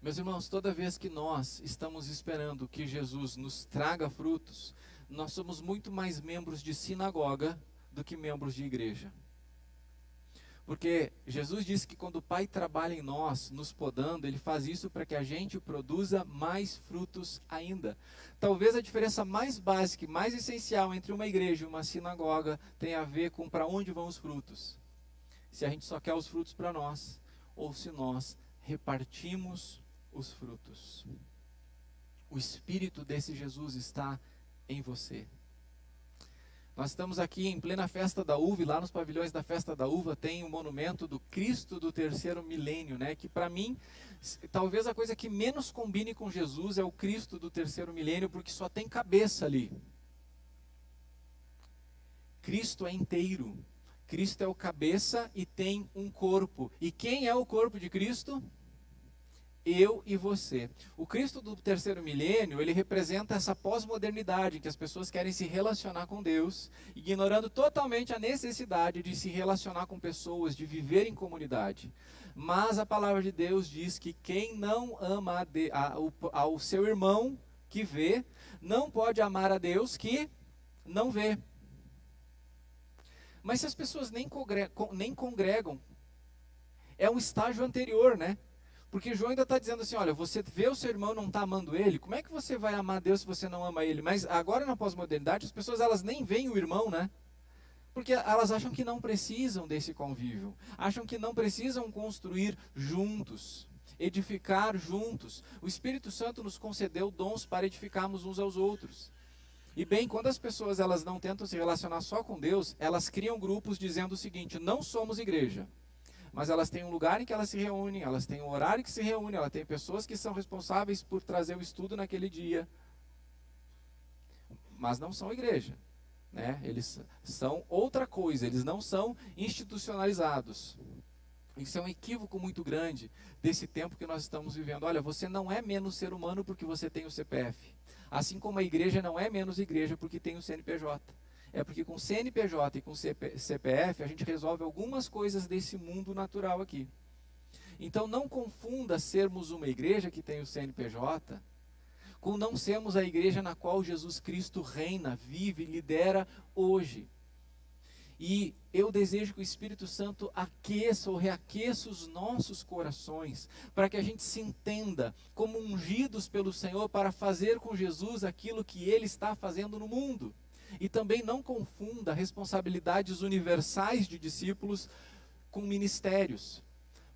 Meus irmãos, toda vez que nós estamos esperando que Jesus nos traga frutos, nós somos muito mais membros de sinagoga do que membros de igreja. Porque Jesus disse que quando o Pai trabalha em nós, nos podando, Ele faz isso para que a gente produza mais frutos ainda. Talvez a diferença mais básica e mais essencial entre uma igreja e uma sinagoga tenha a ver com para onde vão os frutos. Se a gente só quer os frutos para nós, ou se nós repartimos os frutos. O Espírito desse Jesus está em você. Nós estamos aqui em plena festa da uva, e lá nos pavilhões da festa da uva tem um monumento do Cristo do terceiro milênio, né? Que para mim, talvez a coisa que menos combine com Jesus é o Cristo do terceiro milênio, porque só tem cabeça ali. Cristo é inteiro. Cristo é o cabeça e tem um corpo. E quem é o corpo de Cristo? Eu e você. O Cristo do terceiro milênio, ele representa essa pós-modernidade, em que as pessoas querem se relacionar com Deus, ignorando totalmente a necessidade de se relacionar com pessoas, de viver em comunidade. Mas a palavra de Deus diz que quem não ama ao seu irmão que vê, não pode amar a Deus que não vê. Mas se as pessoas nem congregam, é um estágio anterior, né? Porque João ainda está dizendo assim, olha, você vê o seu irmão e não está amando ele, como é que você vai amar Deus se você não ama ele? Mas agora na pós-modernidade, as pessoas elas nem veem o irmão, né? Porque elas acham que não precisam desse convívio, acham que não precisam construir juntos, edificar juntos. O Espírito Santo nos concedeu dons para edificarmos uns aos outros. E bem, quando as pessoas elas não tentam se relacionar só com Deus, elas criam grupos dizendo o seguinte, não somos igreja. Mas elas têm um lugar em que elas se reúnem, elas têm um horário que se reúnem, elas têm pessoas que são responsáveis por trazer o estudo naquele dia. Mas não são igreja, né? Eles são outra coisa, eles não são institucionalizados. Isso é um equívoco muito grande desse tempo que nós estamos vivendo. Olha, você não é menos ser humano porque você tem o CPF. Assim como a igreja não é menos igreja porque tem o CNPJ. É porque com CNPJ e com CPF a gente resolve algumas coisas desse mundo natural aqui. Então não confunda sermos uma igreja que tem o CNPJ com não sermos a igreja na qual Jesus Cristo reina, vive, lidera hoje. E eu desejo que o Espírito Santo aqueça ou reaqueça os nossos corações, para que a gente se entenda como ungidos pelo Senhor para fazer com Jesus aquilo que Ele está fazendo no mundo. E também não confunda responsabilidades universais de discípulos com ministérios.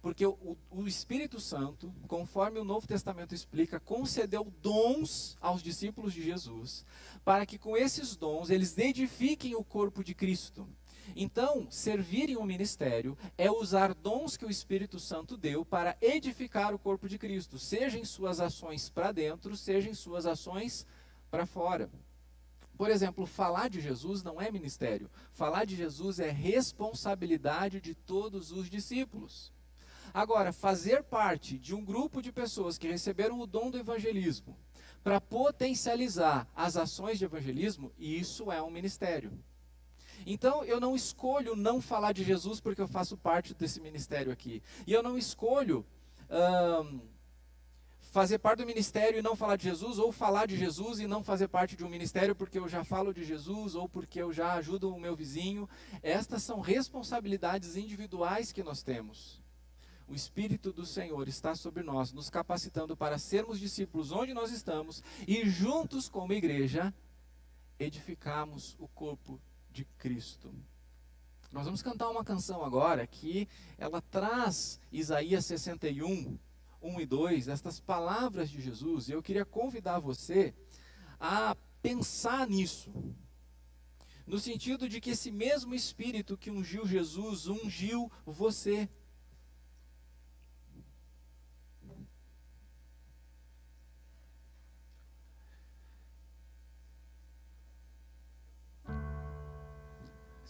Porque o Espírito Santo, conforme o Novo Testamento explica, concedeu dons aos discípulos de Jesus, para que com esses dons eles edifiquem o corpo de Cristo. Então, servir em um ministério é usar dons que o Espírito Santo deu para edificar o corpo de Cristo, seja em suas ações para dentro, seja em suas ações para fora. Por exemplo, falar de Jesus não é ministério. Falar de Jesus é responsabilidade de todos os discípulos. Agora, fazer parte de um grupo de pessoas que receberam o dom do evangelismo para potencializar as ações de evangelismo, isso é um ministério. Então, eu não escolho não falar de Jesus porque eu faço parte desse ministério aqui. E eu não escolho fazer parte do ministério e não falar de Jesus, ou falar de Jesus e não fazer parte de um ministério porque eu já falo de Jesus, ou porque eu já ajudo o meu vizinho. Estas são responsabilidades individuais que nós temos. O Espírito do Senhor está sobre nós, nos capacitando para sermos discípulos onde nós estamos e juntos como igreja, edificarmos o corpo de Cristo. Nós vamos cantar uma canção agora que ela traz Isaías 61, 1 e 2, estas palavras de Jesus, e eu queria convidar você a pensar nisso, no sentido de que esse mesmo Espírito que ungiu Jesus, ungiu você.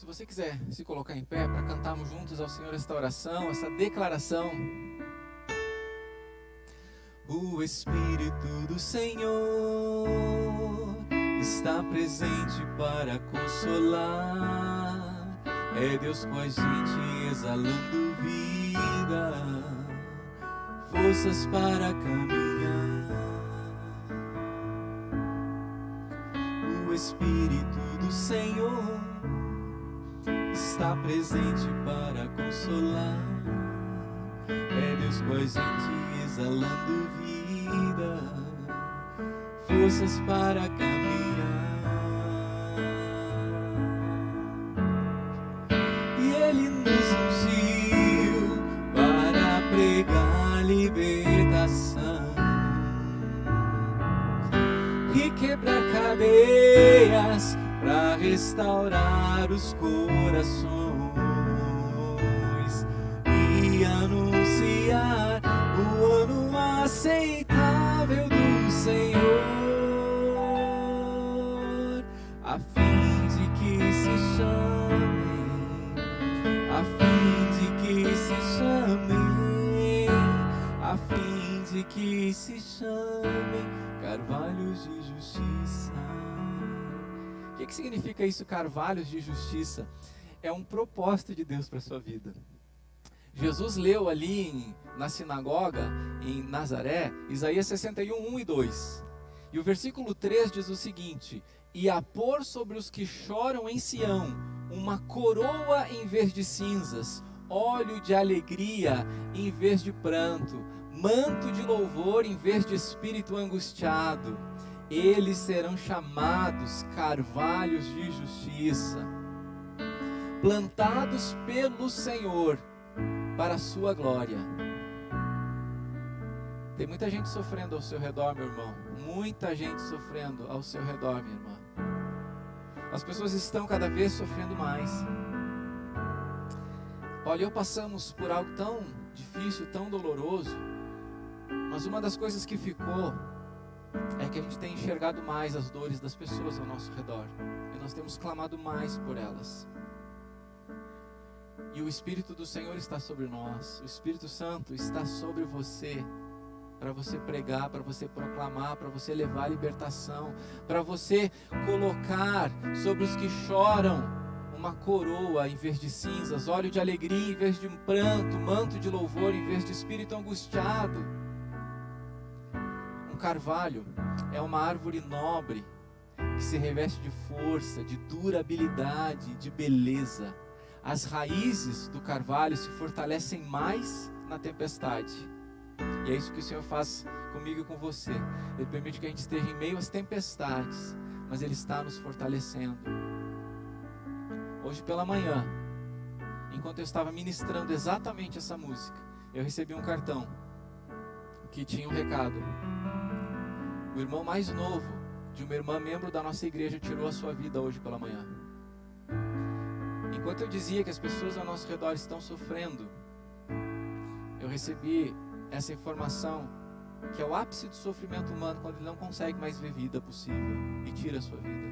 Se você quiser se colocar em pé para cantarmos juntos ao Senhor esta oração, essa declaração. O Espírito do Senhor está presente para consolar. É Deus com a gente exalando vida, forças para caminhar. O Espírito do Senhor está presente para consolar. É Deus com a gente exalando vida, forças para caminhar. E Ele nos ungiu para pregar libertação e quebrar cadeias, para restaurar os corações e anunciar o ano aceitável do Senhor, a fim de que se chamem, a fim de que se chamem, a fim de que se chamem carvalhos de justiça. O que significa isso, carvalhos de justiça? É um propósito de Deus para a sua vida. Jesus leu ali na sinagoga, em Nazaré, Isaías 61, 1 e 2. E o versículo 3 diz o seguinte: e a pôr sobre os que choram em Sião uma coroa em vez de cinzas, óleo de alegria em vez de pranto, manto de louvor em vez de espírito angustiado. Eles serão chamados carvalhos de justiça, plantados pelo Senhor para a sua glória. Tem muita gente sofrendo ao seu redor, meu irmão. Muita gente sofrendo ao seu redor, minha irmã. As pessoas estão cada vez sofrendo mais. Olha, passamos por algo tão difícil, tão doloroso, mas uma das coisas que ficou é que a gente tem enxergado mais as dores das pessoas ao nosso redor, e nós temos clamado mais por elas. E o Espírito do Senhor está sobre nós, o Espírito Santo está sobre você, para você pregar, para você proclamar, para você levar a libertação, para você colocar sobre os que choram uma coroa em vez de cinzas, óleo de alegria em vez de um pranto, manto de louvor em vez de espírito angustiado. Carvalho é uma árvore nobre que se reveste de força, de durabilidade, de beleza. As raízes do carvalho se fortalecem mais na tempestade. E é isso que o Senhor faz comigo e com você. Ele permite que a gente esteja em meio às tempestades, mas Ele está nos fortalecendo. Hoje pela manhã, enquanto eu estava ministrando exatamente essa música, eu recebi um cartão que tinha um recado. O irmão mais novo de uma irmã membro da nossa igreja tirou a sua vida hoje pela manhã. Enquanto eu dizia que as pessoas ao nosso redor estão sofrendo, eu recebi essa informação que é o ápice do sofrimento humano, quando ele não consegue mais ver vida possível e tira a sua vida.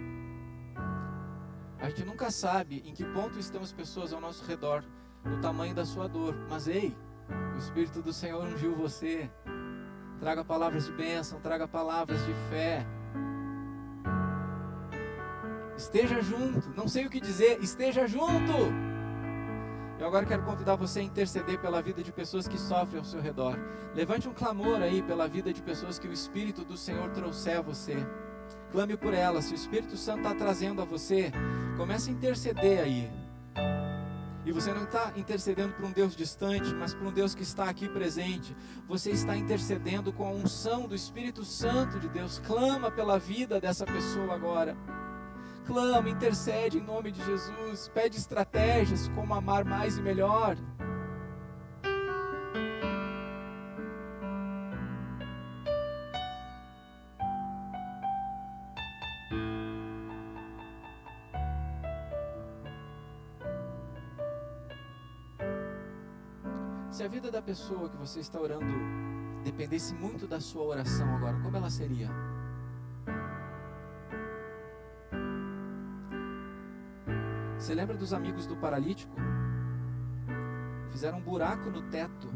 A gente nunca sabe em que ponto estão as pessoas ao nosso redor, no tamanho da sua dor, mas ei, o Espírito do Senhor ungiu você. Traga palavras de bênção, traga palavras de fé. Esteja junto, não sei o que dizer, esteja junto. Eu agora quero convidar você a interceder pela vida de pessoas que sofrem ao seu redor. Levante um clamor aí pela vida de pessoas que o Espírito do Senhor trouxer a você. Clame por elas. Se o Espírito Santo está trazendo a você, comece a interceder aí. E você não está intercedendo por um Deus distante, mas por um Deus que está aqui presente. Você está intercedendo com a unção do Espírito Santo de Deus. Clama pela vida dessa pessoa agora. Clama, intercede em nome de Jesus. Pede estratégias como amar mais e melhor. Se a vida da pessoa que você está orando dependesse muito da sua oração agora, como ela seria? Se Você lembra dos amigos do paralítico? Fizeram um buraco no teto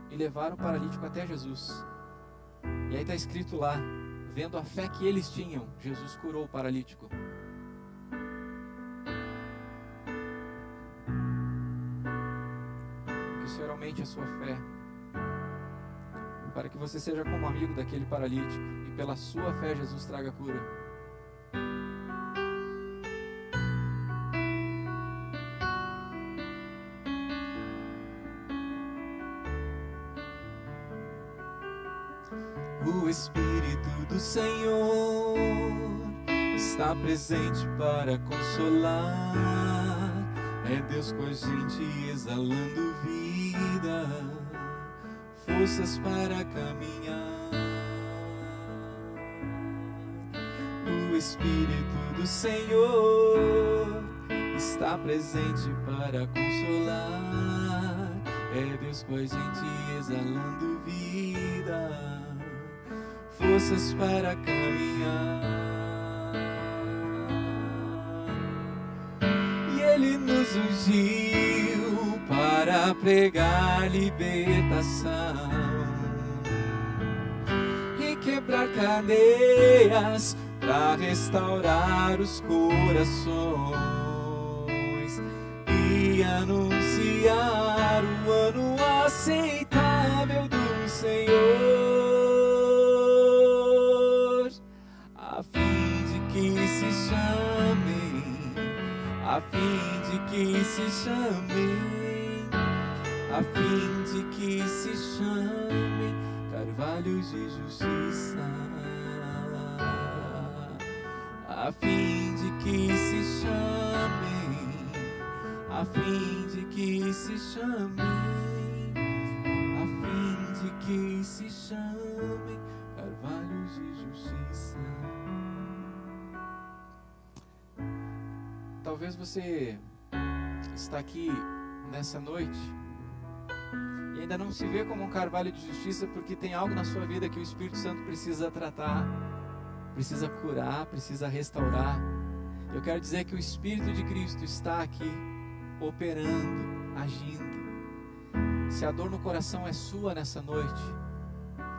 e levaram o paralítico até Jesus. E aí está escrito lá, vendo a fé que eles tinham, Jesus curou o paralítico. Que o Senhor aumente a sua fé, para que você seja como amigo daquele paralítico, e pela sua fé Jesus traga cura. O Espírito do Senhor está presente para consolar. É Deus com a gente exalando vida, forças para caminhar. O Espírito do Senhor está presente para consolar. É Deus com a gente exalando vida, forças para caminhar. E Ele nos ungiu para pregar libertação e quebrar cadeias, para restaurar os corações e anunciar o ano aceitável do Senhor, a fim de que se chamem, a fim de que se chamem, a fim de que se chamem carvalhos de justiça, a fim de que se chamem, a fim de que se chamem, a fim de que se chamem carvalhos de justiça. Talvez você está aqui nessa noite e ainda não se vê como um carvalho de justiça, porque tem algo na sua vida que o Espírito Santo precisa tratar, precisa curar, precisa restaurar. Eu quero dizer que o Espírito de Cristo está aqui, operando, agindo. Se a dor no coração é sua nessa noite,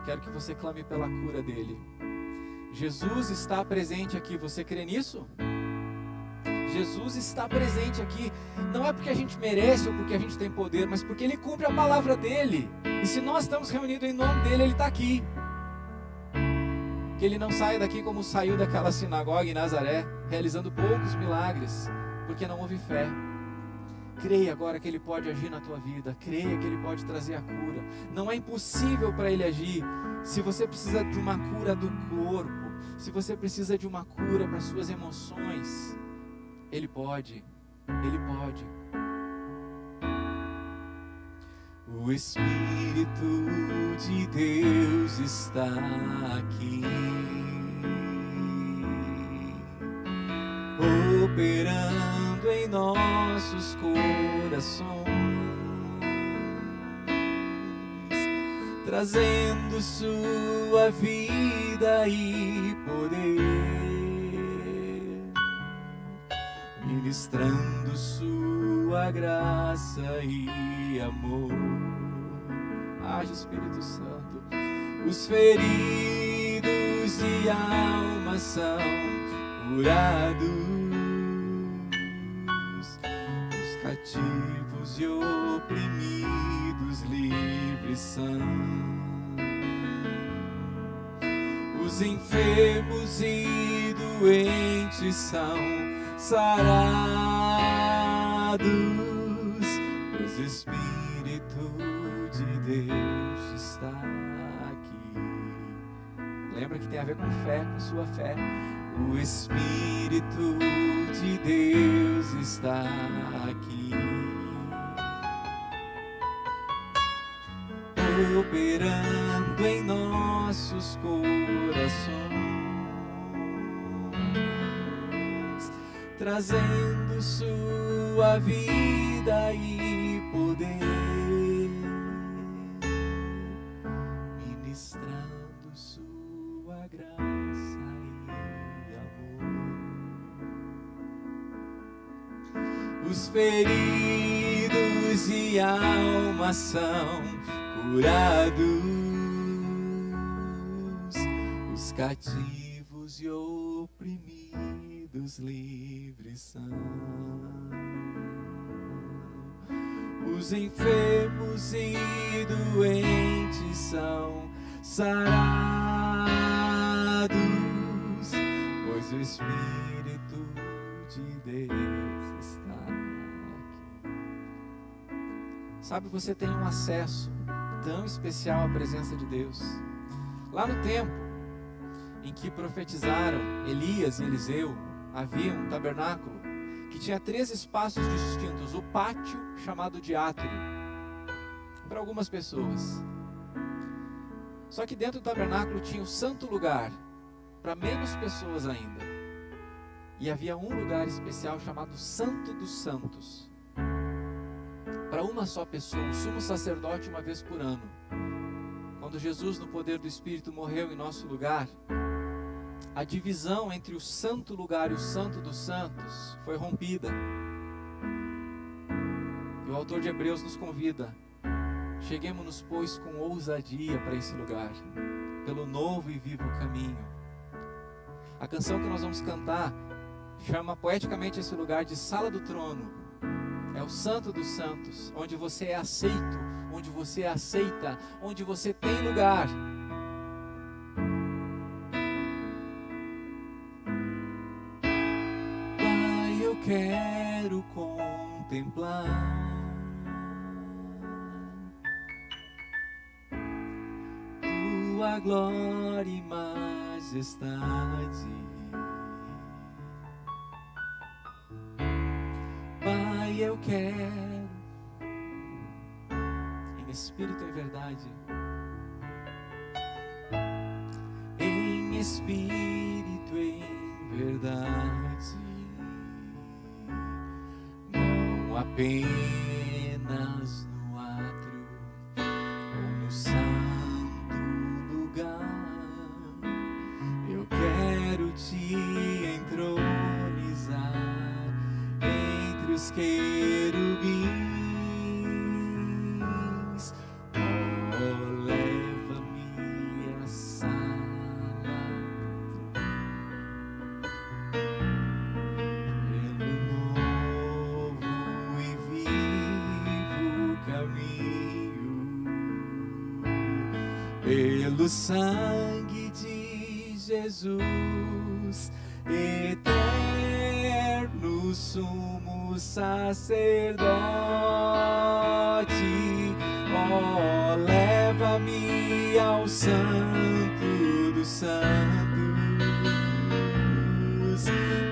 quero que você clame pela cura dele. Jesus está presente aqui, você crê nisso? Jesus está presente aqui, não é porque a gente merece ou porque a gente tem poder, mas porque Ele cumpre a palavra dEle. E se nós estamos reunidos em nome dEle, Ele está aqui. Que Ele não saia daqui como saiu daquela sinagoga em Nazaré, realizando poucos milagres, porque não houve fé. Creia agora que Ele pode agir na tua vida, creia que Ele pode trazer a cura. Não é impossível para Ele agir. Se você precisa de uma cura do corpo, se você precisa de uma cura para suas emoções, Ele pode, Ele pode. O Espírito de Deus está aqui, operando em nossos corações, trazendo sua vida e poder, ministrando sua graça e amor. Age, Espírito Santo. Os feridos de alma são curados, os cativos e oprimidos livres são, os enfermos e doentes são sarados, pois o Espírito de Deus está aqui. Lembra que tem a ver com fé, com sua fé. O Espírito de Deus está aqui, operando em nossos corações, trazendo sua vida e poder, ministrando sua graça e amor. Os feridos de alma são curados, os cativos e oprimidos livres são, os enfermos e doentes são sarados, pois o Espírito de Deus está aqui. Sabe, você tem um acesso tão especial à presença de Deus. Lá no tempo em que profetizaram Elias e Eliseu, havia um tabernáculo que tinha 3 espaços distintos. O pátio, chamado de átrio, para algumas pessoas. Só que dentro do tabernáculo tinha o santo lugar, para menos pessoas ainda. E havia um lugar especial chamado Santo dos Santos, para uma só pessoa, o sumo sacerdote, uma vez por ano. Quando Jesus, no poder do Espírito, morreu em nosso lugar, a divisão entre o santo lugar e o santo dos santos foi rompida. E o autor de Hebreus nos convida: cheguemos-nos, pois, com ousadia para esse lugar, pelo novo e vivo caminho. A canção que nós vamos cantar chama poeticamente esse lugar de Sala do Trono. É o Santo dos Santos, onde você é aceito, onde você é aceita, onde você tem lugar. Pai, eu quero contemplar Tua glória e majestade. Pai, eu quero, em espírito e em verdade, em espírito e em verdade, não apenas no átrio ou no santo lugar. Eu quero te entronizar entre os querubins. Oh, leva-me à sala pelo novo e vivo caminho, pelo sangue de Jesus, eterno sumo sacerdote. Oh, leva-me ao santo dos santos,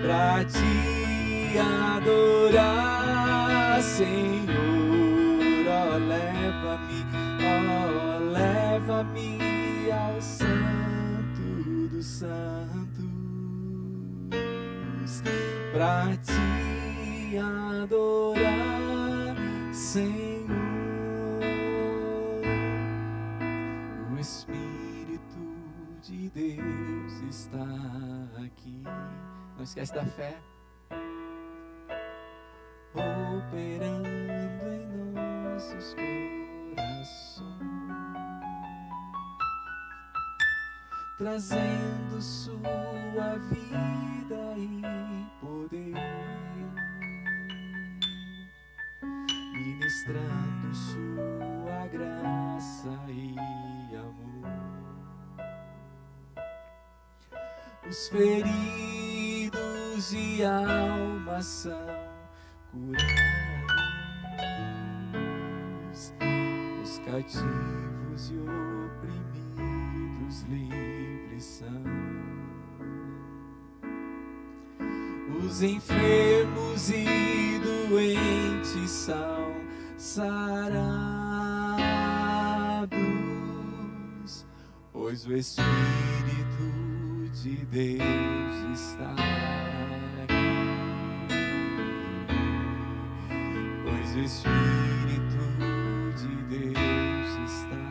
pra te adorar, Senhor. Oh, leva-me ao santo dos santos, pra te adorar, Senhor. O Espírito de Deus está aqui. Não esquece da fé, operando em nossos corações, trazendo sua vida e poder, ministrando sua graça e amor. Os feridos de alma são curados, os cativos e oprimidos livres são, os enfermos e doentes são sarados, pois o Espírito de Deus está aqui, pois o Espírito de Deus está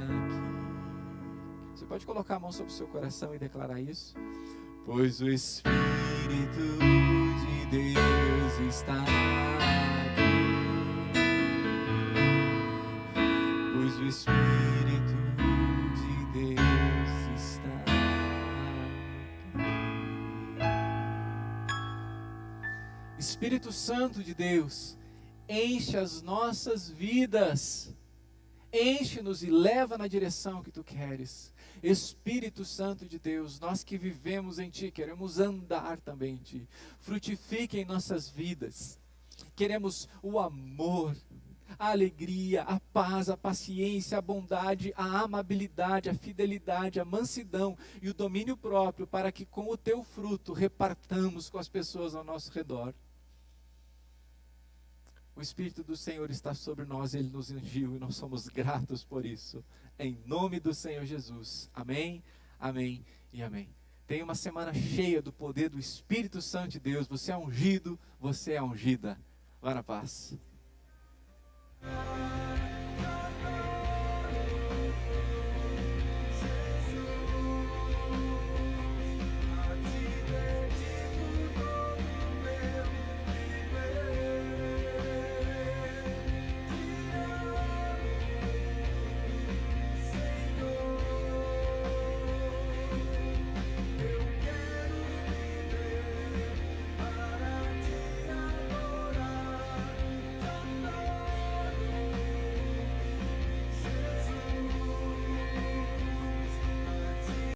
aqui. Você pode colocar a mão sobre o seu coração e declarar isso? Pois o Espírito de Deus está aqui, pois o Espírito de Deus está aqui. Espírito Santo de Deus, enche as nossas vidas, enche-nos e leva na direção que Tu queres. Espírito Santo de Deus, nós que vivemos em Ti, queremos andar também em Ti. Frutifique em nossas vidas. Queremos o amor, a alegria, a paz, a paciência, a bondade, a amabilidade, a fidelidade, a mansidão e o domínio próprio, para que com o Teu fruto repartamos com as pessoas ao nosso redor. O Espírito do Senhor está sobre nós, Ele nos ungiu e nós somos gratos por isso. Em nome do Senhor Jesus. Amém, amém e amém. Tenha uma semana cheia do poder do Espírito Santo de Deus. Você é ungido, você é ungida. Vá na paz.